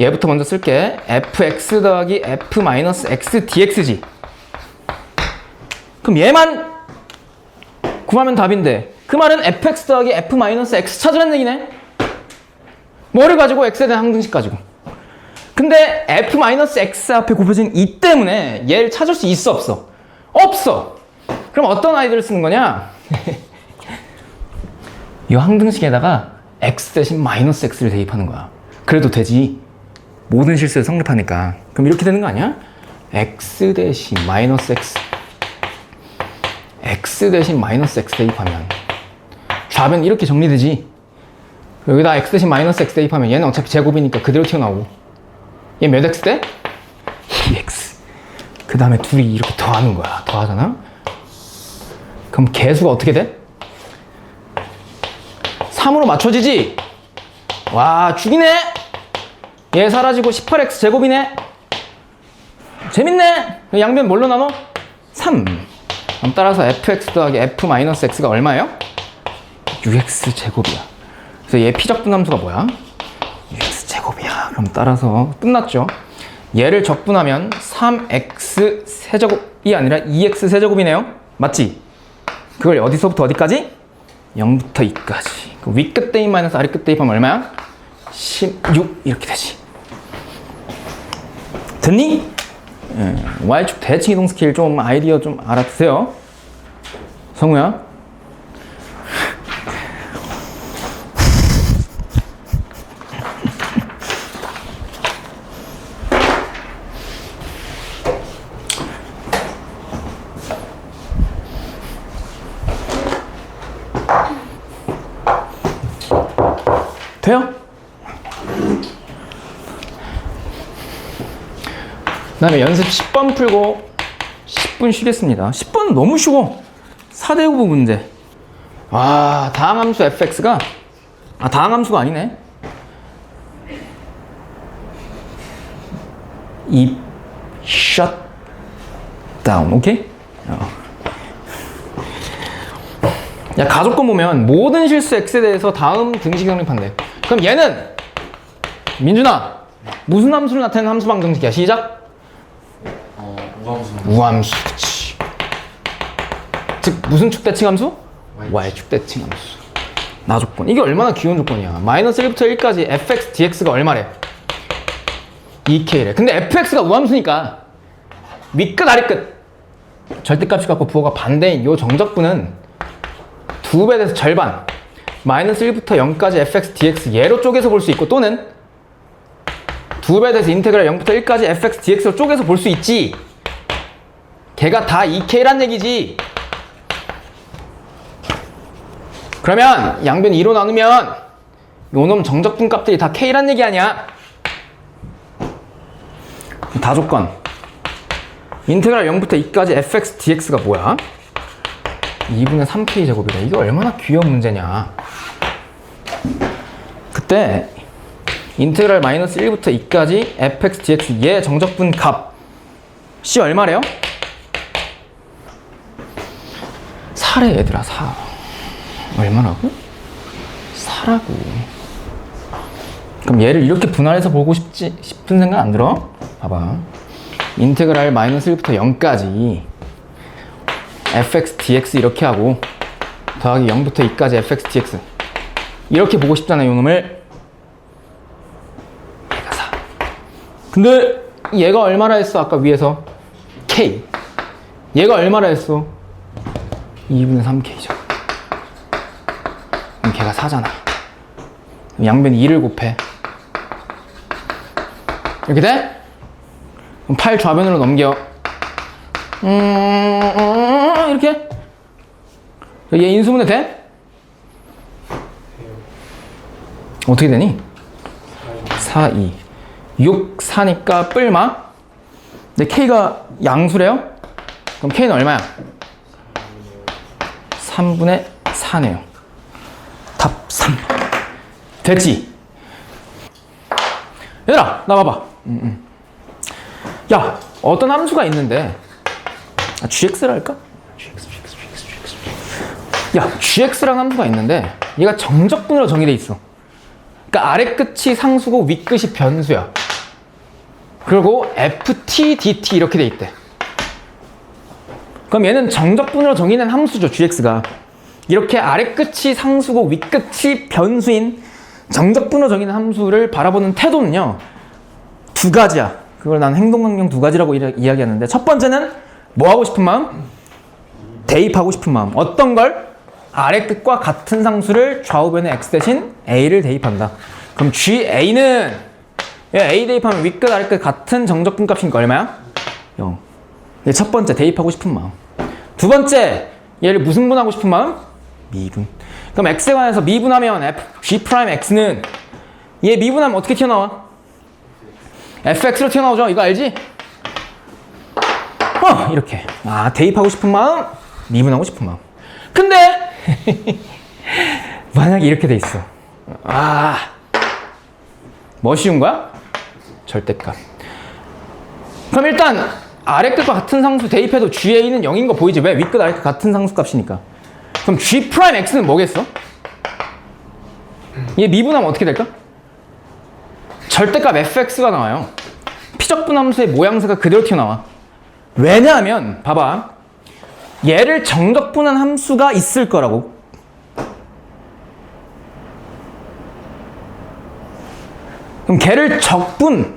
S1: 얘부터 먼저 쓸게. fx 더하기 f 마이너스 x dx지. 그럼 얘만 구하면 답인데 그 말은 fx 더하기 f 마이너스 x 찾으라는 얘기네. 뭐를 가지고 x에 대한 항등식 가지고. 근데 f 마이너스 x 앞에 곱해진 2 때문에 얘를 찾을 수 있어 없어? 없어. 그럼 어떤 아이들을 쓰는 거냐? 이 항등식에다가 x 대신 마이너스 x를 대입하는 거야. 그래도 되지. 모든 실수에 성립하니까. 그럼 이렇게 되는 거 아니야? x 대신 마이너스 x 대신 마이너스 x 대입하면 좌변 이렇게 정리되지. 여기다 x 대신 마이너스 x 대입하면 얘는 어차피 제곱이니까 그대로 튀어나오고 얘 몇 x 대? 2x. 그 다음에 둘이 이렇게 더하는 거야. 더하잖아? 그럼 개수가 어떻게 돼? 3으로 맞춰지지? 와 죽이네? 얘 사라지고 18x 제곱이네? 재밌네? 양변 뭘로 나눠? 3. 그럼 따라서 fx 더하기 f 마이너스 x가 얼마예요? 6x 제곱이야. 그래서 얘 피적분 함수가 뭐야? 6x 제곱이야. 그럼 따라서 끝났죠? 얘를 적분하면 3x 세제곱이 아니라 2x 세제곱이네요. 맞지? 그걸 어디서부터 어디까지? 0부터 2까지. 그 윗끝 대입 마이너스 아래끝 대입하면 얼마야? 16 이렇게 되지. 됐니? y축 대칭 이동 스킬 좀 아이디어 좀 알아두세요. 성우야. 돼요? 그 다음에 연습 10번 풀고 10분 쉬겠습니다. 10분 너무 쉬워. 4대9 문제. 와, 다항함수 fx가 다항함수가 아니네. 이 shut down. 오케이? 야, 가족권 보면 모든 실수 x에 대해서 다음 등식이 성립한대. 그럼 얘는 민준아 무슨 함수를 나타내는 함수 방정식이야? 시작.
S3: 우함수.
S1: 우함수. 그치. 즉 무슨 축 대칭 함수? y축 대칭 함수. 나 조건. 이게 얼마나 귀여운 조건이야. 마이너스 1부터 1까지 fx dx가 얼마래? 2k래. 근데 fx가 우함수니까 윗끝 아래끝 절대값이 갖고 부호가 반대인 요 정적분은 2배 돼서 절반 마이너스 1부터 0까지 fx dx 얘로 쪼개서 볼 수 있고 또는 2배 돼서 인테그랄 0부터 1까지 fx dx로 쪼개서 볼 수 있지. 걔가 다 2k란 얘기지. 그러면 양변 2로 나누면 요놈 정적분 값들이 다 k란 얘기 아니야. 다조건 인테그랄 0부터 2까지 fx dx가 뭐야? 2분의 3k 제곱이래. 이게 얼마나 귀여운 문제냐. 그때 인테그랄 마이너스 1부터 2까지 fx dx 얘 정적분 값이 얼마래요? 4래 얘들아. 4. 얼마라고? 4라고. 그럼 얘를 이렇게 분할해서 보고 싶은 생각 안 들어? 봐봐. 인테그랄 마이너스 1부터 0까지 fx dx 이렇게 하고 더하기 0부터 2까지 fx dx 이렇게 보고 싶잖아. 요 놈을. 얘가 4. 근데 얘가 얼마나 했어? 아까 위에서 k. 얘가 얼마나 했어? 2분의 3k죠. 그럼 걔가 4잖아. 양변 2를 곱해. 이렇게 돼? 그럼 8 좌변으로 넘겨. 이렇게? 얘 인수분해 돼? 어떻게 되니? 4, 2. 6, 4니까 뿔마. 근데 K가 양수래요? 그럼 K는 얼마야? 3분의 4네요. 답 3. 됐지? 얘들아, 나 봐봐. 야, 어떤 함수가 있는데, gx를 할까? gx. 야, gx라는 함수가 있는데, 얘가 정적분으로 정의돼 있어. 그러니까 아래 끝이 상수고 위 끝이 변수야. 그리고 ft, dt 이렇게 돼 있대. 그럼 얘는 정적분으로 정의된 함수죠, gx가. 이렇게 아래 끝이 상수고 위 끝이 변수인 정적분으로 정의된 함수를 바라보는 태도는요, 두 가지야. 그걸 난 행동강령 두 가지라고 이야기하는데, 첫 번째는 뭐 하고 싶은 마음? 대입하고 싶은 마음. 어떤 걸? 아래 끝과 같은 상수를 좌우변에 x 대신 a를 대입한다. 그럼 GA는 A 대입하면 윗끝 아래끝 같은 정적분 값이니까 얼마야? 0. 이게 첫 번째, 대입하고 싶은 마음. 두 번째, 얘를 무슨 분하고 싶은 마음? 미분. 그럼 x에 관해서 미분하면 G'X는 얘 미분하면 어떻게 튀어나와? fx로 튀어나오죠? 이거 알지? 이렇게. 대입하고 싶은 마음, 미분하고 싶은 마음. 근데 만약에 이렇게 돼 있어. 뭐 쉬운 거야? 절대값. 그럼 일단 아래 끝과 같은 상수 대입해도 GA는 0인 거 보이지? 왜? 윗끝 아래 끝 같은 상수 값이니까. 그럼 G'X는 뭐겠어? 얘 미분하면 어떻게 될까? 절대값 fx가 나와요. 피적분 함수의 모양새가 그대로 튀어나와. 왜냐하면 봐봐, 얘를 정적분한 함수가 있을 거라고. 그럼 걔를 적분한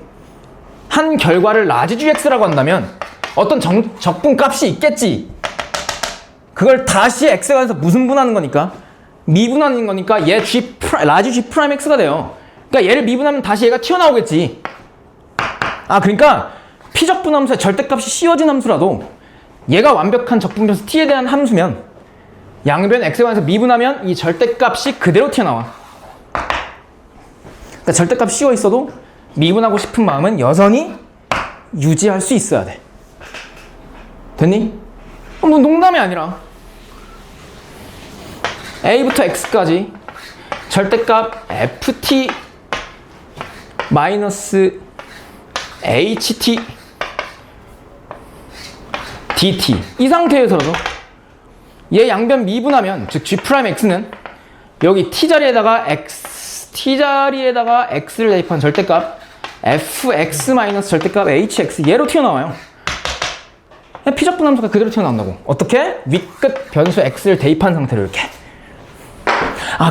S1: 결과를 라지 gx라고 한다면 어떤 적분 값이 있겠지. 그걸 다시 x에 관해서 무슨 분하는 거니까? 미분하는 거니까 얘 라지 g'x가 돼요. 그러니까 얘를 미분하면 다시 얘가 튀어나오겠지. 그러니까 피적분 함수의 절대값이 씌워진 함수라도 얘가 완벽한 적분변수 t에 대한 함수면 양변 x에 관해서 미분하면 이 절대값이 그대로 튀어나와. 그러니까 절대값 씌워 있어도 미분하고 싶은 마음은 여전히 유지할 수 있어야 돼. 됐니? 뭐 농담이 아니라 a부터 x까지 절대값 ft 마이너스 ht dt 이 상태에서도 얘 양변 미분하면, 즉 G'X는 여기 t자리에다가 x를 대입한 절대값 fx 마이너스 절대값 hx 얘로 튀어나와요. 피적분 함수가 그대로 튀어나온다고. 어떻게? 윗끝 변수 x를 대입한 상태로 이렇게.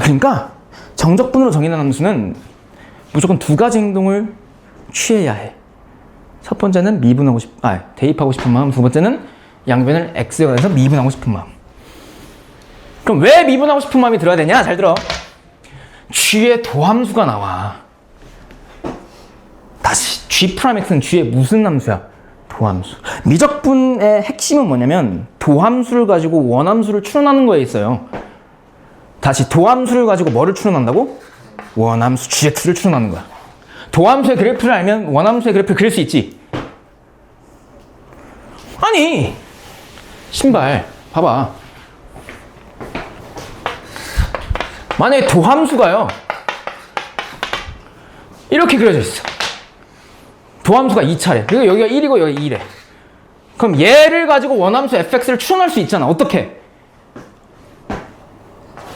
S1: 그러니까 정적분으로 정의된 함수는 무조건 두 가지 행동을 취해야 해. 첫 번째는 대입하고 싶은 마음. 두 번째는 양변을 x에 관해서 미분하고 싶은 마음. 그럼 왜 미분하고 싶은 마음이 들어야 되냐? 잘 들어. G의 도함수가 나와. 다시 G'X는 G의 무슨 함수야? 도함수. 미적분의 핵심은 뭐냐면 도함수를 가지고 원함수를 추론하는 거에 있어요. 다시 도함수를 가지고 뭐를 추론한다고? 원함수 GX를 추론하는 거야. 도함수의 그래프를 알면 원함수의 그래프를 그릴 수 있지. 아니, 신발 봐봐. 만약에 도함수가요 이렇게 그려져 있어. 도함수가 2차례. 그리고 여기가 1이고 여기가 2래. 그럼 얘를 가지고 원함수 fx를 추론할 수 있잖아. 어떻게?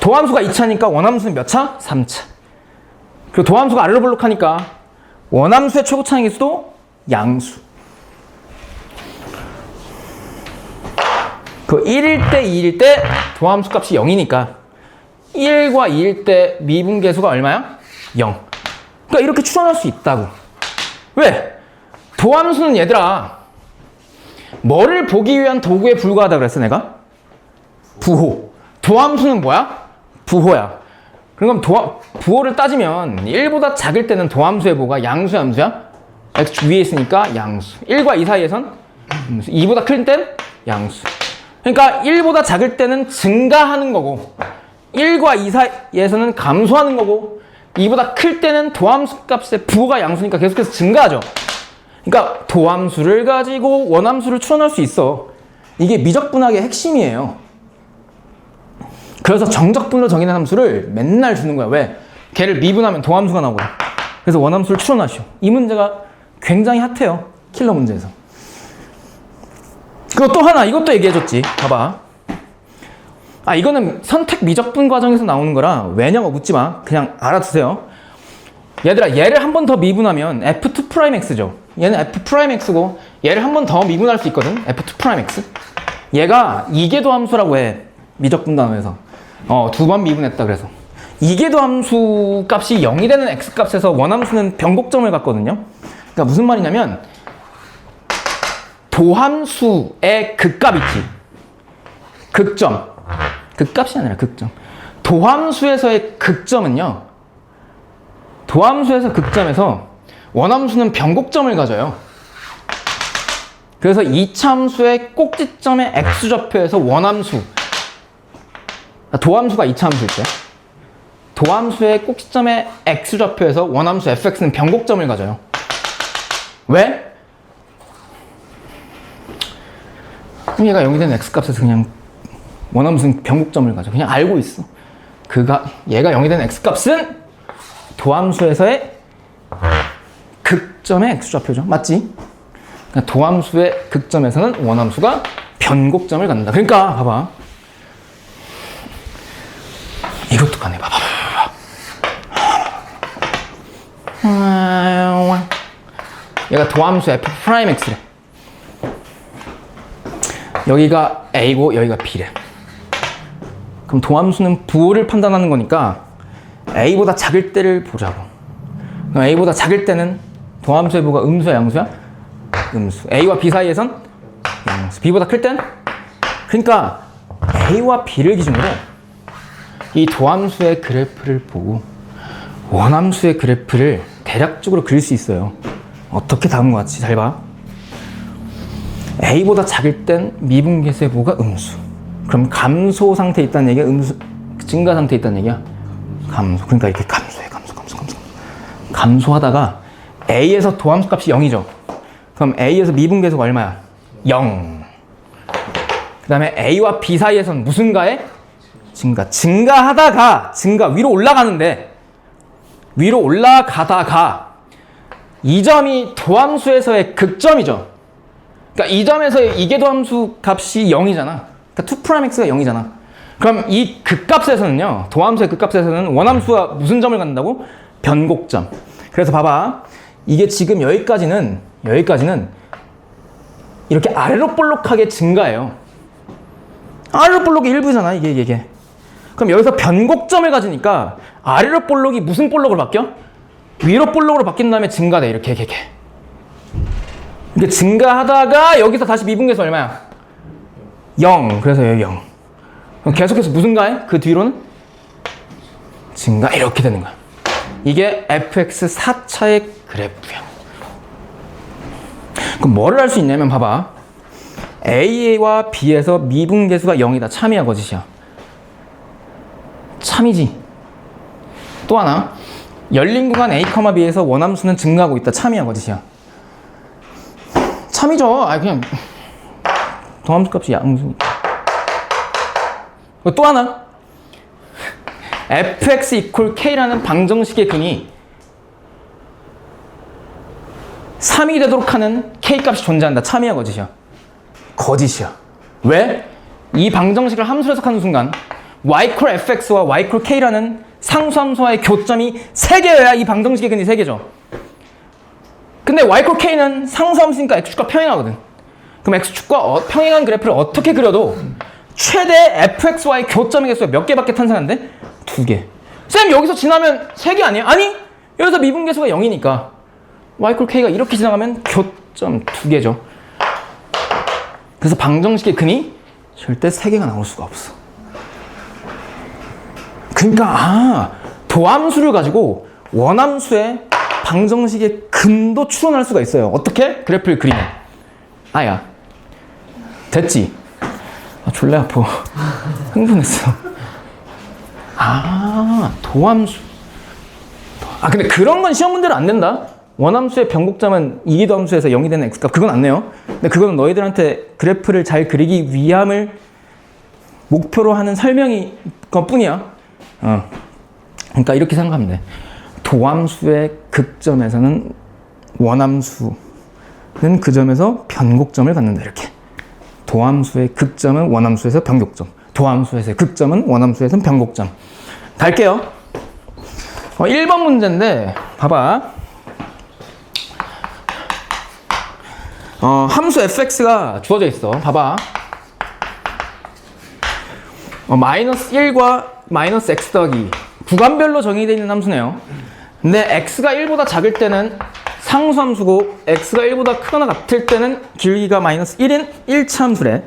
S1: 도함수가 2차니까 원함수는 몇 차? 3차. 그리고 도함수가 아래로 볼록하니까 원함수의 최고차항의 수도 양수. 그 1일 때 2일 때 도함수 값이 0이니까 1과 2일 때 미분계수가 얼마야? 0. 그러니까 이렇게 추론할 수 있다고. 왜? 도함수는 얘들아 뭐를 보기 위한 도구에 불과하다 그랬어 내가? 부호. 도함수는 뭐야? 부호야. 그럼 부호를 따지면 1보다 작을 때는 도함수의 부호가 양수야 음수야? x축 위에 있으니까 양수. 1과 2 사이에선 음수. 2보다 클 땐 양수. 그러니까 1보다 작을 때는 증가하는 거고 1과 2 사이에서는 감소하는 거고 2보다 클 때는 도함수 값의 부호가 양수니까 계속해서 증가하죠. 그러니까 도함수를 가지고 원함수를 추론할 수 있어. 이게 미적분학의 핵심이에요. 그래서 정적분으로 정의된 함수를 맨날 주는 거야. 왜? 걔를 미분하면 도함수가 나오거든. 그래서 원함수를 추론하시오. 이 문제가 굉장히 핫해요. 킬러 문제에서. 그리고 또 하나, 이것도 얘기해줬지. 봐봐. 이거는 선택 미적분 과정에서 나오는 거라 왜냐고 묻지 마. 그냥 알아두세요. 얘들아, 얘를 한 번 더 미분하면 F2'X죠. 얘는 F'X고 얘를 한 번 더 미분할 수 있거든. F2'X. 얘가 이계도 함수라고 해. 미적분 단어에서. 두 번 미분했다 그래서. 이계도 함수 값이 0이 되는 X 값에서 원함수는 변곡점을 갖거든요. 그러니까 무슨 말이냐면 도함수의 극값 있지. 극점. 극값이 아니라 극점. 도함수에서의 극점은요. 도함수에서 극점에서 원함수는 변곡점을 가져요. 그래서 이차함수의 꼭지점의 X좌표에서 원함수 도함수가 이차함수일 때 도함수의 꼭지점의 X좌표에서 원함수 fx는 변곡점을 가져요. 왜? 얘가 0이 되는 X값에서 그냥 원함수는 변곡점을 가져. 그냥 알고 있어. 얘가 0이 되는 X값은 도함수에서의 극점의 X좌표죠. 맞지? 그러니까 도함수의 극점에서는 원함수가 변곡점을 갖는다. 그러니까 봐봐. 이것도 가네. 봐봐. 얘가 도함수 F'X래. 여기가 A고 여기가 B래. 그럼 도함수는 부호를 판단하는 거니까 A보다 작을 때를 보자고. 그럼 A보다 작을 때는 도함수의 부호가 음수야 양수야? 음수. A와 B 사이에선 양수. B보다 클 땐? 그러니까 A와 B를 기준으로 이 도함수의 그래프를 보고 원함수의 그래프를 대략적으로 그릴 수 있어요. 어떻게 다음과 같이 잘 봐. A보다 작을 땐 미분계수의 부호가 음수. 그럼 감소 상태에 있다는 얘기야? 증가 상태에 있다는 얘기야? 감소. 그러니까 이렇게 감소해. 감소하다가 A에서 도함수 값이 0이죠. 그럼 A에서 미분계수가 얼마야? 0. 그 다음에 A와 B 사이에선 무슨 가해? 증가하다가 위로 올라가는데 위로 올라가다가 이 점이 도함수에서의 극점이죠. 그러니까 이 점에서의 이계도함수 값이 0이잖아. 그러니까 2'X가 0이잖아. 그럼 이 극값에서는요. 도함수의 극값에서는 원함수가 무슨 점을 갖는다고? 변곡점. 그래서 봐봐. 이게 지금 여기까지는 이렇게 아래로 볼록하게 증가해요. 아래로 볼록이 일부잖아. 이게. 그럼 여기서 변곡점을 가지니까 아래로 볼록이 무슨 볼록으로 바뀌어? 위로 볼록으로 바뀐 다음에 증가돼. 이렇게. 이게 증가하다가 여기서 다시 미분계수 얼마야? 0. 그래서 여기 0. 그럼 계속해서 무슨 가해? 그 뒤로는 증가. 이렇게 되는 거야. 이게 fx 4차의 그래프야. 그럼 뭐를 할 수 있냐면 봐봐. A와 B에서 미분계수가 0이다. 참이야 거짓이야? 참이지. 또 하나. 열린 구간 A, B에서 원함수는 증가하고 있다. 참이야 거짓이야? 참이죠. 그냥 도함수 값이 양수니까. 또 하나. fx = k라는 방정식의 근이 3이 되도록 하는 k 값이 존재한다. 참이야 거짓이야? 거짓이야. 왜? 이 방정식을 함수로 해석하는 순간 y = fx와 y = k라는 상수함수와의 교점이 3개여야 이 방정식의 근이 3개죠. 근데 y = k는 상수함수니까 x축과 평행하거든. 그럼 x축과 평행한 그래프를 어떻게 그려도 최대 fx와의 교점의 개수가 몇 개밖에 탄생하는데? 2개. 쌤 여기서 지나면 3개 아니에요? 아니! 여기서 미분계수가 0이니까 y = k가 이렇게 지나가면 교점 2개죠. 그래서 방정식의 근이 절대 3개가 나올 수가 없어. 그러니까 도함수를 가지고 원함수의 방정식의 근도 추론할 수가 있어요. 어떻게? 그래프를 그리면. 아야. 됐지? 아, 졸라 아파. 흥분했어. 아, 도함수. 아, 근데 그런 건 시험 문제로 안 된다? 원함수의 변곡점은 이기도함수에서 0이 되는 x값. 그건 안 내요. 근데 그건 너희들한테 그래프를 잘 그리기 위함을 목표로 하는 설명이 것 뿐이야. 그러니까 이렇게 생각하면 돼. 도함수의 극점에서는 원함수는 그 점에서 변곡점을 갖는다. 이렇게. 도함수의 극점은 원함수에서 변곡점. 도함수에서의 극점은 원함수에서 변곡점. 갈게요. 1번 문제인데 봐봐. 함수 fx가 주어져 있어. 봐봐. 마이너스 1과 마이너스 x 더하기 구간별로 정의되어 있는 함수네요. 근데 x가 1보다 작을 때는 상수함수고 x가 1보다 크거나 같을 때는 길이가 마이너스 1인 1차 함수래.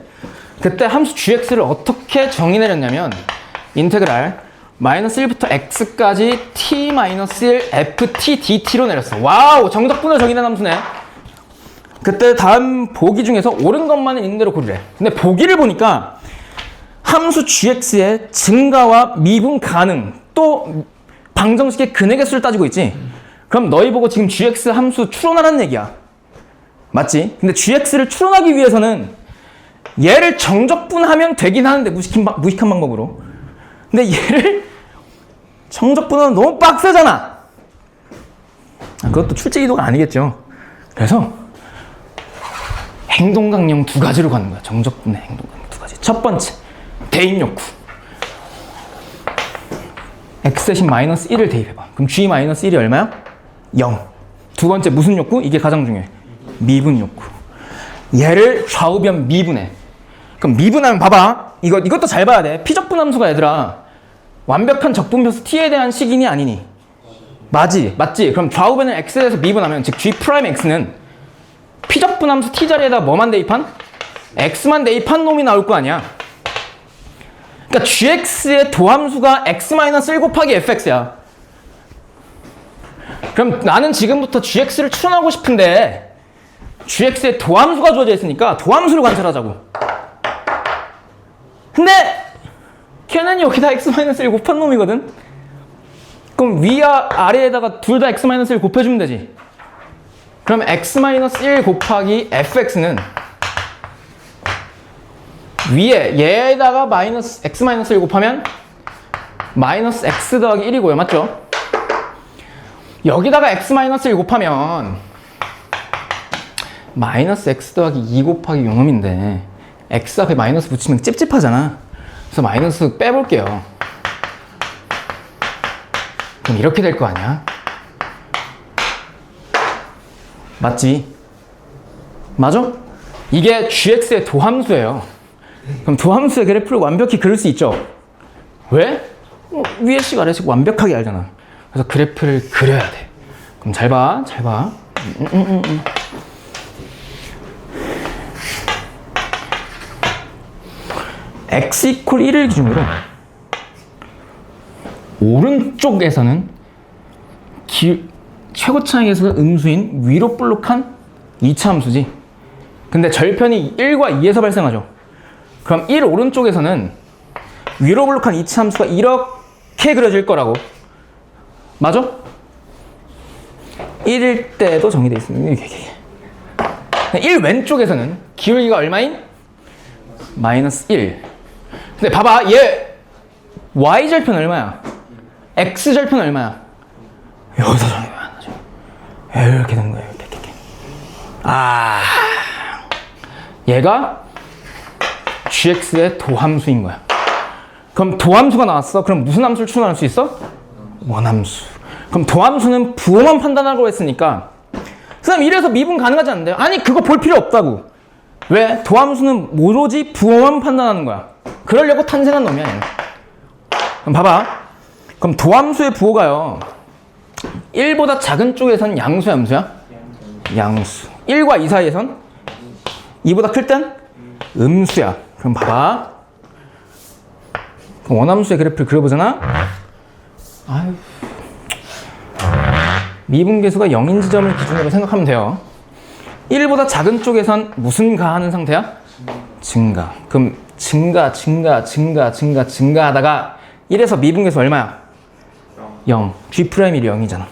S1: 그때 함수 gx를 어떻게 정의 내렸냐면 인테그랄 마이너스 1부터 x까지 t 마이너스 1 ft dt로 내렸어. 와우, 정적분을 정의된 함수네. 그때 다음 보기 중에서 옳은 것만은 있는 대로 고르래. 근데 보기를 보니까 함수 gx의 증가와 미분 가능, 또 방정식의 근의 개수를 따지고 있지. 그럼 너희 보고 지금 gx 함수 추론하라는 얘기야. 맞지? 근데 gx를 추론하기 위해서는 얘를 정적분하면 되긴 하는데 무식한 방법으로. 근데 얘를 정적분은 너무 빡세잖아. 그것도 출제 이도가 아니겠죠. 그래서 행동강령 두 가지로 가는 거야. 정적분의 행동강령 두 가지. 첫 번째, 대입 욕구. x 대신 마이너스 1을 대입해봐. 그럼 g 마이너스 1이 얼마야? 0. 두 번째, 무슨 욕구? 이게 가장 중요해. 미분 욕구. 얘를 좌우변 미분해. 그럼 미분하면 봐봐. 이것도 잘 봐야 돼. 피적분 함수가 얘들아 완벽한 적분표수 t에 대한 식이니 아니니? 맞지? 그럼 좌우변을 x에 대해서 미분하면 즉 g'x는 피적분 함수 t 자리에다 뭐만 대입한? x만 대입한 놈이 나올 거 아니야. 그러니까 gx의 도함수가 x-1 곱하기 fx야. 그럼 나는 지금부터 gx를 추론하고 싶은데 gx의 도함수가 주어져 있으니까 도함수를 관찰하자고. 근데 걔는 여기다 x-1 곱한 놈이거든. 그럼 위와 아래에다가 둘 다 x-1 곱해주면 되지. 그럼 x-1 곱하기 fx는 위에 얘에다가 마이너스 x-1 곱하면 마이너스 x 더하기 1이고요. 맞죠? 여기다가 x-1 곱하면 마이너스 x 더하기 2 곱하기 요놈인데 x 앞에 마이너스 붙이면 찝찝하잖아. 그래서 마이너스 빼볼게요. 그럼 이렇게 될 거 아니야? 맞지? 맞아? 이게 gx의 도함수예요. 그럼 도함수의 그래프를 완벽히 그릴 수 있죠? 왜? 위에씩 아래씩 완벽하게 알잖아. 그래서 그래프를 그려야 돼. 그럼 잘 봐. x 이퀄 1을 기준으로 오른쪽에서는 최고차항에서 음수인 위로 볼록한 2차 함수지. 근데 절편이 1과 2에서 발생하죠. 그럼 1 오른쪽에서는 위로 볼록한 2차 함수가 이렇게 그려질 거라고. 맞아? 1일 때도 정의되어 있습니다. 1 왼쪽에서는 기울기가 얼마인? 마이너스 1. 근데 봐봐, 얘 y절편 얼마야? x절편 얼마야? 여기서 정의가 안 나죠. 이렇게 되는 거예요. 이렇게. 얘가 gx의 도함수인 거야. 그럼 도함수가 나왔어. 그럼 무슨 함수를 추론할 수 있어? 원함수. 그럼 도함수는 부호만 판단하라고 했으니까 선생님 이래서 미분 가능하지 않는데요? 아니 그거 볼 필요 없다고. 왜? 도함수는 오로지 부호만 판단하는 거야. 그러려고 탄생한 놈이야 얘는. 그럼 봐봐. 그럼 도함수의 부호가요 1보다 작은 쪽에선 양수야 음수야? 양수. 1과 2 사이에선 2보다 클 땐 음수야. 그럼 봐봐. 그럼 원함수의 그래프를 그려보잖아. 아유. 미분계수가 0인 지점을 기준으로 생각하면 돼요. 1보다 작은 쪽에선 무슨 가하는 상태야? 증가. 그럼 증가하다가 1에서 미분계수 얼마야? 0. G'1이 0이잖아.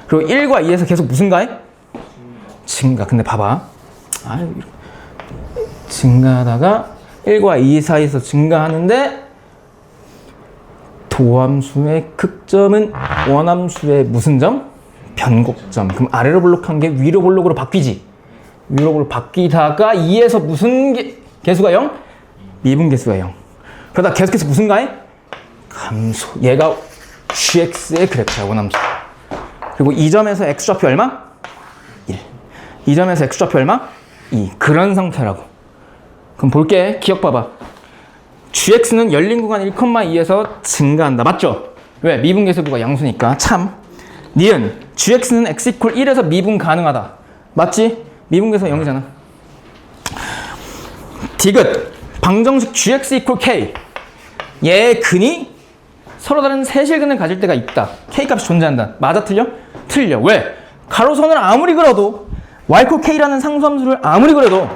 S1: 그리고 1과 2에서 계속 무슨 가해? 증가. 근데 봐봐. 아유, 증가하다가 1과 2 사이에서 증가하는데 도함수의 극점은 원함수의 무슨 점? 변곡점. 그럼 아래로 볼록한 게 위로 볼록으로 바뀌지. 위로 볼록 바뀌다가 2에서 무슨 계수가 0? 미분계수가 0. 그러다 계속해서 무슨 가해? 감소. 얘가 gx의 그래프야, 원함수. 그리고 이 점에서 x좌표 얼마? 1. 이 점에서 x좌표 얼마? 2. 그런 상태라고. 그럼 볼게. 기억 봐봐. gx는 열린 구간 1,2에서 증가한다. 맞죠? 왜? 미분계수가 양수니까. 참. 니은 gx는 x = 1에서 미분 가능하다. 맞지? 미분계수가 0이잖아. 디귿 방정식 gx = k. 얘의 근이 서로 다른 세실근을 가질 때가 있다. k 값이 존재한다. 맞아, 틀려? 틀려. 왜? 가로선을 아무리 그려도 y = k라는 상수함수를 아무리 그려도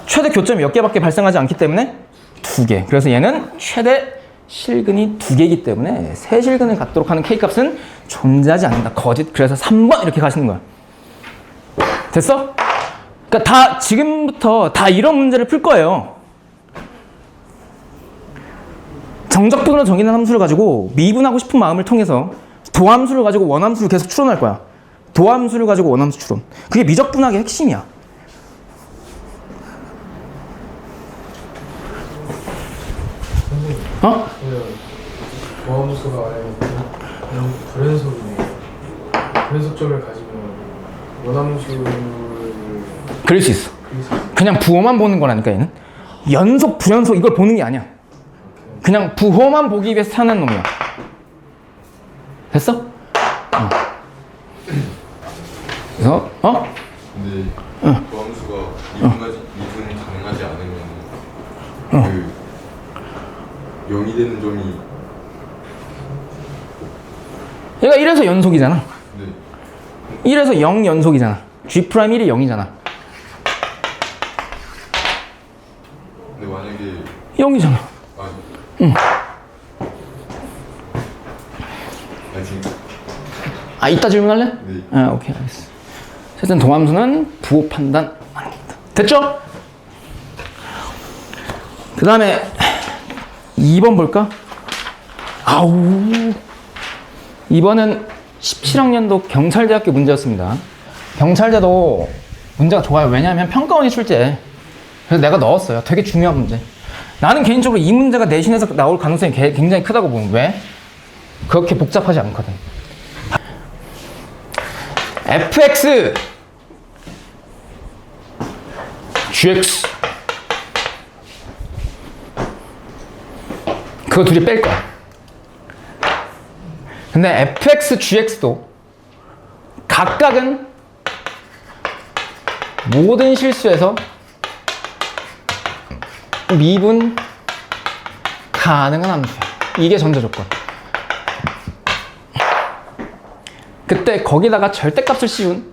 S1: 최대 교점이 몇 개밖에 발생하지 않기 때문에 2개. 그래서 얘는 최대 실근이 2개이기 때문에 세실근을 갖도록 하는 k 값은 존재하지 않는다. 거짓. 그래서 3번 이렇게 가시는 거야. 됐어? 그러니까 지금부터 다 이런 문제를 풀 거예요. 정적분으로 정의된 함수를 가지고 미분하고 싶은 마음을 통해서 도함수를 가지고 원함수를 계속 추론할 거야. 도함수를 가지고 원함수 추론. 그게 미적분학의 핵심이야. 어?
S2: 도함수가 아니고 불연속이네. 불연속점을 가지고 원함수를
S1: 그릴 수 있어. 그냥 부호만 보는 거라니까 얘는. 연속, 불연속 이걸 보는 게 아니야. 그냥 부호만 보기 위해서 사는 놈이야. 됐어? 그래서
S4: 근데 도함수가 미분 가능하지 않으면 그 0이 되는 점이
S1: 얘가 1에서 연속이잖아.
S4: 네.
S1: 1에서 0 연속이잖아. G'1이 0이잖아.
S4: 근데 만약에
S1: 0이잖아.
S4: 응. 아 지금
S1: 이따 질문할래?
S4: 네.
S1: 오케이, 알겠어. 어쨌든 동함수는 부호 판단 아닙니다. 됐죠? 그 다음에 2번 볼까? 2번은 17학년도 경찰대학교 문제였습니다. 경찰대도 문제가 좋아요. 왜냐하면 평가원이 출제. 그래서 내가 넣었어요. 되게 중요한 문제. 나는 개인적으로 이 문제가 내신에서 나올 가능성이 굉장히 크다고 보면. 왜? 그렇게 복잡하지 않거든. fx gx 그거 둘이 뺄 거야. 근데 fx gx도 각각은 모든 실수에서 미분 가능한 함수야. 이게 전제 조건. 그때 거기다가 절대값을 씌운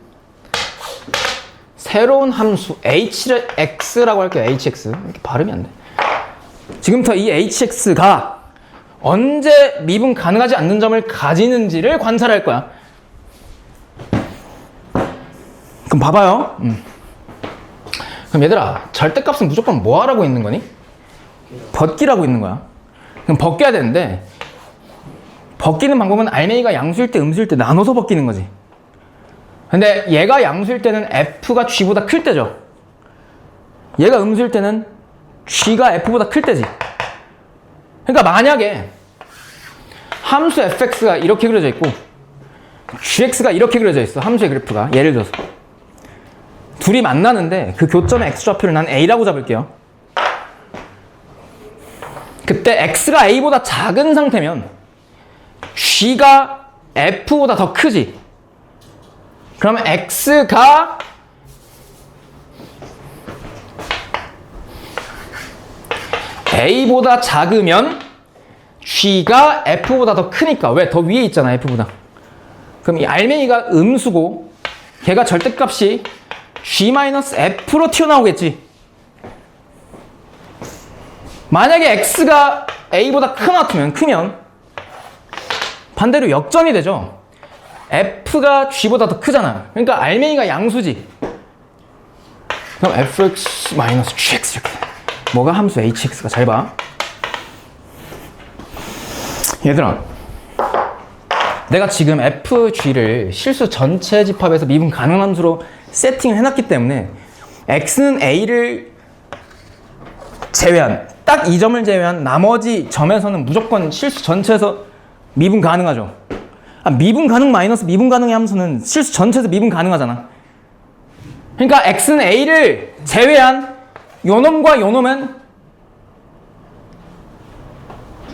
S1: 새로운 함수 h를 x라고 할게요. hx. 이렇게 발음이 안 돼. 지금부터 이 hx가 언제 미분 가능하지 않는 점을 가지는지를 관찰할 거야. 그럼 봐봐요. 그럼 얘들아, 절대값은 무조건 뭐 하라고 있는 거니? 벗기라고 있는 거야. 그럼 벗겨야 되는데 벗기는 방법은 알맹이가 양수일 때 음수일 때 나눠서 벗기는 거지. 근데 얘가 양수일 때는 f가 g보다 클 때죠. 얘가 음수일 때는 g가 f보다 클 때지. 그러니까 만약에 함수 fx가 이렇게 그려져 있고 gx가 이렇게 그려져 있어. 함수의 그래프가. 예를 들어서 둘이 만나는데 그 교점의 x좌표를 난 a라고 잡을게요. 그때 x가 a보다 작은 상태면 g가 f보다 더 크지. 그러면 x가 a보다 작으면 g가 f보다 더 크니까. 왜? 더 위에 있잖아, f보다. 그럼 이 알맹이가 음수고 걔가 절대값이 G-F로 튀어나오겠지. 만약에 X가 A보다 크면 반대로 역전이 되죠. F가 G보다 더 크잖아. 그러니까 알맹이가 양수지. 그럼 fx-gx 이렇게. 뭐가 함수 hx가 잘 봐. 얘들아, 내가 지금 fg를 실수 전체 집합에서 미분 가능한 함수로 세팅을 해놨기 때문에 x는 a를 제외한, 딱 이 점을 제외한 나머지 점에서는 무조건 실수 전체에서 미분 가능하죠. 미분 가능 마이너스 미분 가능의 함수는 실수 전체에서 미분 가능하잖아. 그러니까 x는 a를 제외한 요놈과 요놈은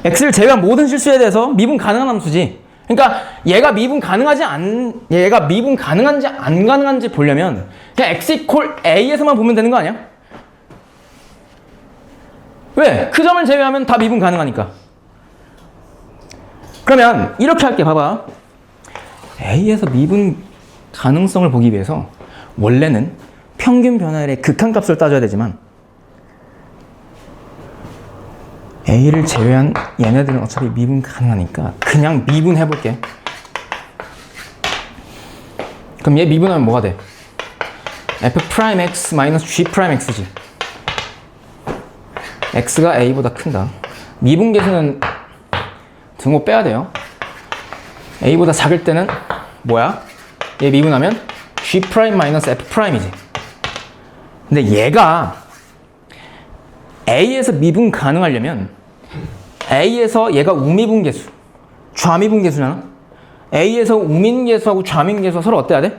S1: x를 제외한 모든 실수에 대해서 미분 가능한 함수지. 그러니까 얘가 미분 가능한지 안 가능한지 보려면 그냥 x 이퀄 a에서만 보면 되는 거 아니야? 왜? 그 점을 제외하면 다 미분 가능하니까. 그러면 이렇게 할게. 봐봐. a에서 미분 가능성을 보기 위해서 원래는 평균 변화율의 극한값을 따져야 되지만 a를 제외한 얘네들은 어차피 미분 가능하니까 그냥 미분해볼게. 그럼 얘 미분하면 뭐가 돼? f'x-g'x지. x가 a보다 큰다. 미분계수는 등호 빼야 돼요. a보다 작을 때는 뭐야? 얘 미분하면 g'-f'이지. 근데 얘가 a에서 미분 가능하려면 a에서 얘가 우미분계수, 좌미분계수잖아. a에서 우미분계수하고 좌미분계수가 서로 어때야 돼?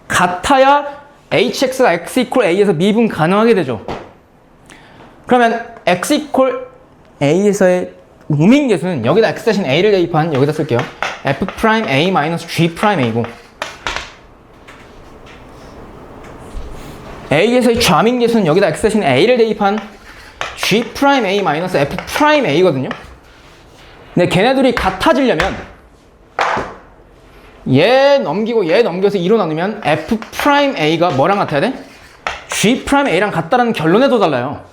S1: 같아야 hx가 x 이퀄 a에서 미분 가능하게 되죠. 그러면 x 이퀄 a에서의 우미분계수는 여기다 x 대신 a를 대입한, 여기다 쓸게요. f'A-G'A고 a에서의 좌민계수는 여기다 x 대신 a를 대입한 G'A-F'A거든요. 근데 걔네들이 같아지려면 얘 넘기고 얘 넘겨서 2로 나누면 F'A가 뭐랑 같아야 돼? G'A랑 같다라는 결론에 도달라요.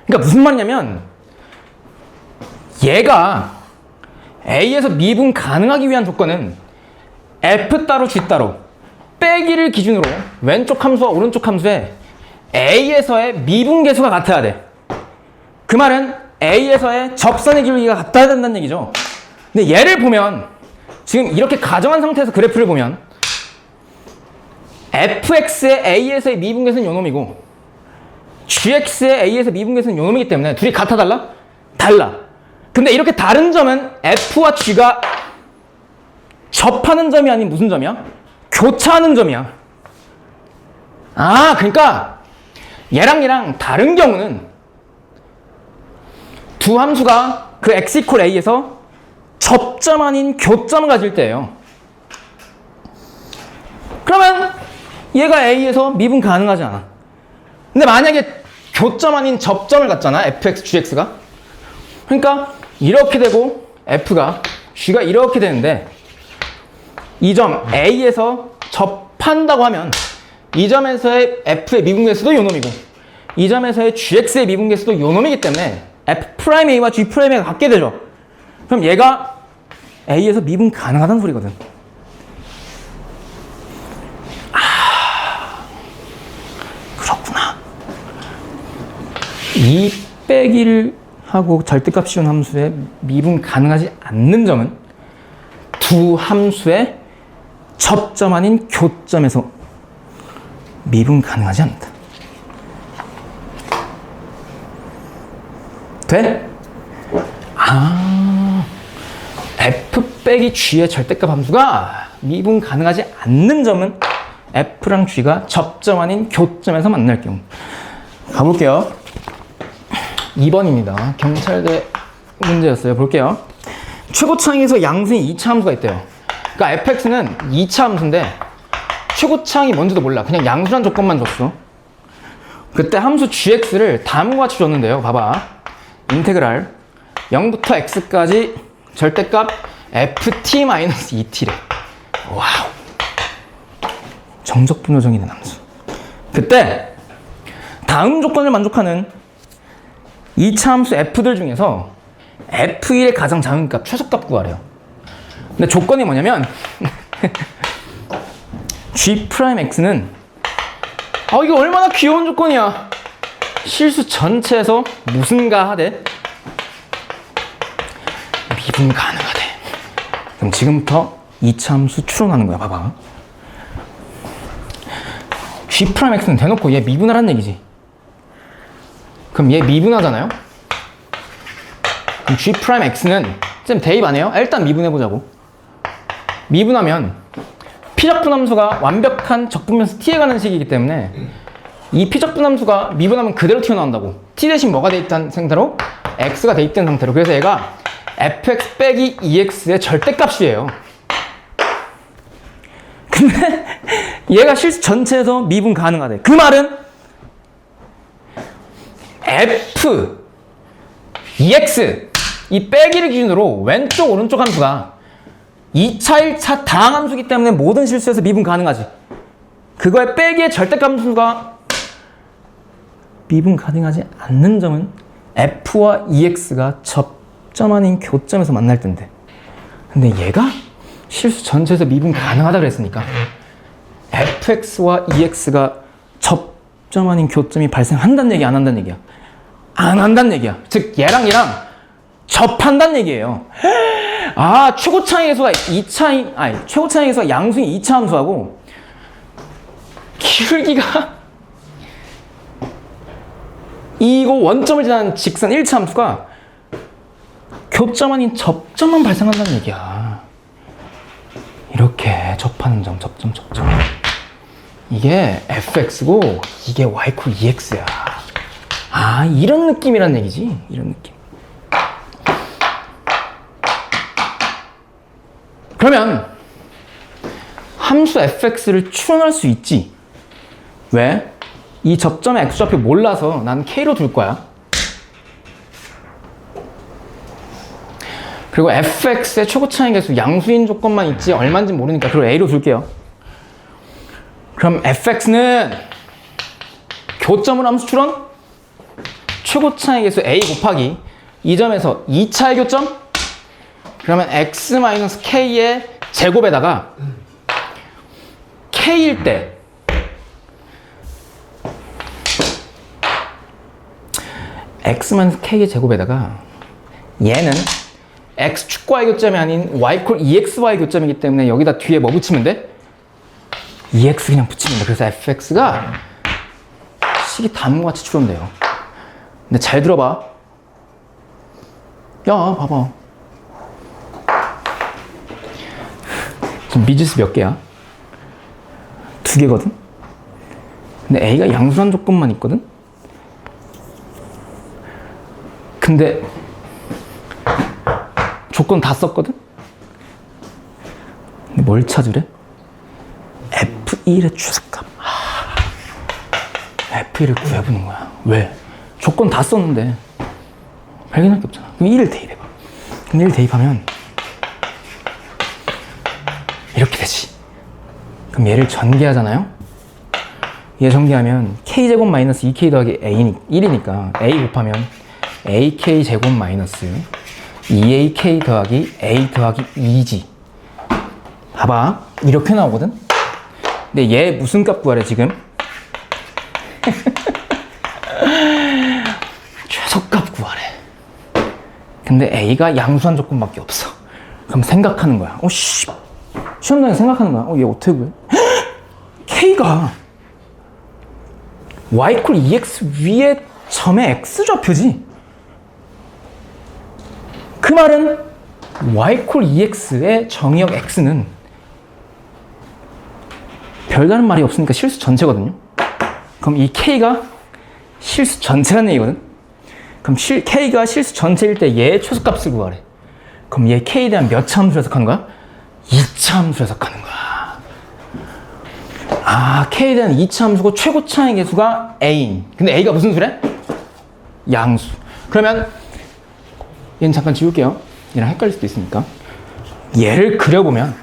S1: 그러니까 무슨 말이냐면 얘가 A에서 미분 가능하기 위한 조건은 F 따로 G 따로 빼기를 기준으로 왼쪽 함수와 오른쪽 함수에 A에서의 미분계수가 같아야 돼. 그 말은 A에서의 접선의 길이가 같아야 된다는 얘기죠. 근데 얘를 보면 지금 이렇게 가정한 상태에서 그래프를 보면 fx의 a에서의 미분계수는 요놈이고 gx의 a에서 미분계수는 요놈이기 때문에 둘이 같아 달라? 달라. 근데 이렇게 다른 점은 f와 g가 접하는 점이 아닌 무슨 점이야? 교차하는 점이야. 그러니까 얘랑 얘랑 다른 경우는 두 함수가 그 x 이퀄 a에서 접점 아닌 교점을 가질 때예요. 그러면 얘가 a에서 미분 가능하지 않아. 근데 만약에 교점 아닌 접점을 갖잖아, fx, gx가. 그러니까 이렇게 되고 f가, g가 이렇게 되는데 이 점 a에서 접한다고 하면 이 점에서의 f의 미분계수도 요놈이고 이 점에서의 gx의 미분계수도 요놈이기 때문에 f'A와 g'A가 같게 되죠. 그럼 얘가 a에서 미분 가능하다는 소리거든. 그렇구나. 2 빼기를 하고 절대값 씌운 함수에 미분 가능하지 않는 점은 두 함수의 접점 아닌 교점에서 미분 가능하지 않는다. 돼? f 빼기 g의 절대값 함수가 미분 가능하지 않는 점은 f랑 g가 접점 아닌 교점에서 만날 경우. 가볼게요. 2번입니다. 경찰대 문제였어요. 볼게요. 최고차항에서 양수인 2차 함수가 있대요. 그러니까 fx는 2차 함수인데 최고차항이 뭔지도 몰라. 그냥 양수란 조건만 줬어. 그때 함수 gx를 다음과 같이 줬는데요. 봐봐. 인테그랄 0부터 x까지 절대값 ft-et래. 와우. 정적 분효정이 있는 함수. 그때 다음 조건을 만족하는 2차 함수 f들 중에서 f1의 가장 작은 값, 최소값 구하래요. 근데 조건이 뭐냐면 g'x는 이거 얼마나 귀여운 조건이야. 실수 전체에서 무슨가 하되 미분 가능하대. 그럼 지금부터 2차 함수 추론하는 거야. 봐봐. g'x는 대놓고 얘 미분하라는 얘기지. 그럼 얘 미분하잖아요. 그럼 g'x는 쌤 대입 안 해요? 일단 미분해보자고. 미분하면 피적분 함수가 완벽한 적분면수 t에 가는 식이기 때문에 이 피적분 함수가 미분하면 그대로 튀어나온다고. t 대신 뭐가 대입된 상태로? x가 대입된 상태로. 그래서 얘가 fx 빼기 2x의 절대값이에요. 근데 얘가 실수 전체에서 미분 가능하대. 그 말은 f, 2x 이 빼기를 기준으로 왼쪽 오른쪽 함수가 2차, 1차 다항 함수이기 때문에 모든 실수에서 미분 가능하지. 그거의 빼기의 절대값 함수가 미분 가능하지 않는 점은 f와 2x가 접점 아닌 교점에서 만날 텐데. 근데 얘가 실수 전체에서 미분 가능하다 그랬으니까 fx와 2x가 접점 아닌 교점이 발생한다는 얘기, 안 한다는 얘기야? 안 한다는 얘기야. 즉 얘랑 접한다는 얘기예요. 최고 차이 계수가 최고 차이 계수가 양수인 2차 함수하고 기울기가 이거 원점을 지나는 직선 1차 함수가 교점 아닌 접점만 발생한다는 얘기야. 이렇게 접하는 점, 접점. 이게 fx고 이게 y 콜 2x야. 이런 느낌이란 얘기지. 이런 느낌. 그러면 함수 fx를 추론할 수 있지. 왜? 이 접점의 x좌표 몰라서 난 k로 둘 거야. 그리고 fx의 최고 차이 계수 양수인 조건만 있지 얼마인지 모르니까 그걸 a로 둘게요. 그럼 fx는 교점으로 함수 추론? 최고 차이 계수 a 곱하기 이 점에서 2차의 교점? 그러면 x-k의 제곱에다가 k일 때 x-k의 제곱에다가 얘는 x축과의 교점이 아닌 y 콜 2x와의 교점이기 때문에 여기다 뒤에 뭐 붙이면 돼? 2x 그냥 붙이면 돼. 그래서 fx가 식이 단모같이 추론돼요. 근데 잘 들어봐. 야, 봐봐. 지금 미지수 몇 개야? 2개거든? 근데 a가 양수한 조건만 있거든? 근데 조건 다 썼거든? 근데 뭘 찾으래? F1의 추수값. F1을 구해보는 거야. 왜? 조건 다 썼는데 발견할 게 없잖아. 그럼 1을 대입해봐. 그럼 1 대입하면 이렇게 되지. 그럼 얘를 전개하잖아요? 얘 전개하면 k제곱 마이너스 2k 더하기 1이니까 a 곱하면 ak 제곱 마이너스 2ak 더하기 a 더하기 2지. 봐봐. 이렇게 나오거든? 근데 얘 무슨 값 구하래 지금? 최소값 구하래. 근데 a가 양수한 조건밖에 없어. 그럼 생각하는 거야. 시험장에 생각하는 거야. 얘 어떻게 구해? k가 y 콜 2x 위에 점의 x좌표지. 그 말은 y 콜 2x의 정의역 x는 별다른 말이 없으니까 실수 전체거든요. 그럼 이 k가 실수 전체라는 얘기거든. 그럼 k가 실수 전체일 때 얘의 최소값을 구하래. 그럼 얘 k에 대한 몇 차 함수로 해석하는 거야? 2차 함수로 해석하는 거야. k에 대한 2차 함수고 최고 차의 계수가 a인. 근데 a가 무슨 수래? 양수. 그러면 얘는 잠깐 지울게요. 얘랑 헷갈릴 수도 있으니까. 얘를 그려보면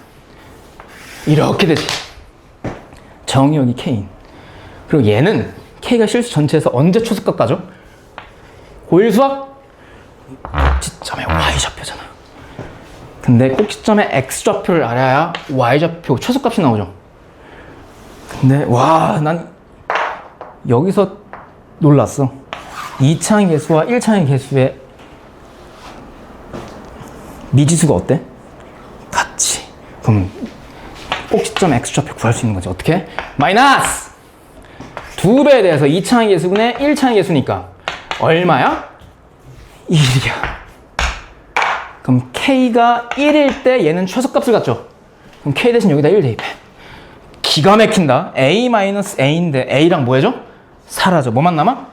S1: 이렇게 되지. 정의역이 K인. 그리고 얘는 K가 실수 전체에서 언제 초석값 가죠? 고1 수학 꼭지점의 Y좌표잖아. 근데 꼭지점의 X좌표를 알아야 Y좌표 초석값이 나오죠. 근데 와, 난 여기서 놀랐어. 2차항 계수와 1차항 계수의 미지수가 어때? 같지. 그럼 꼭지점 X좌표 구할 수 있는 거지. 어떻게? 마이너스! 2배에 대해서 2차항 계수분의 1차항 계수니까 얼마야? 1이야. 그럼 K가 1일 때 얘는 최소값을 갖죠. 그럼 K 대신 여기다 1 대입해. 기가 막힌다. A-A인데 A랑 뭐 해줘? 사라져. 뭐만 남아?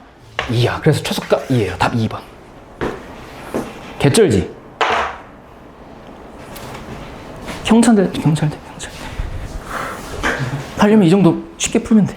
S1: 2야. 그래서 최소값 2예요. 답 2번. 개쩔지? 경찰대. 하려면 이 정도 쉽게 풀면 돼.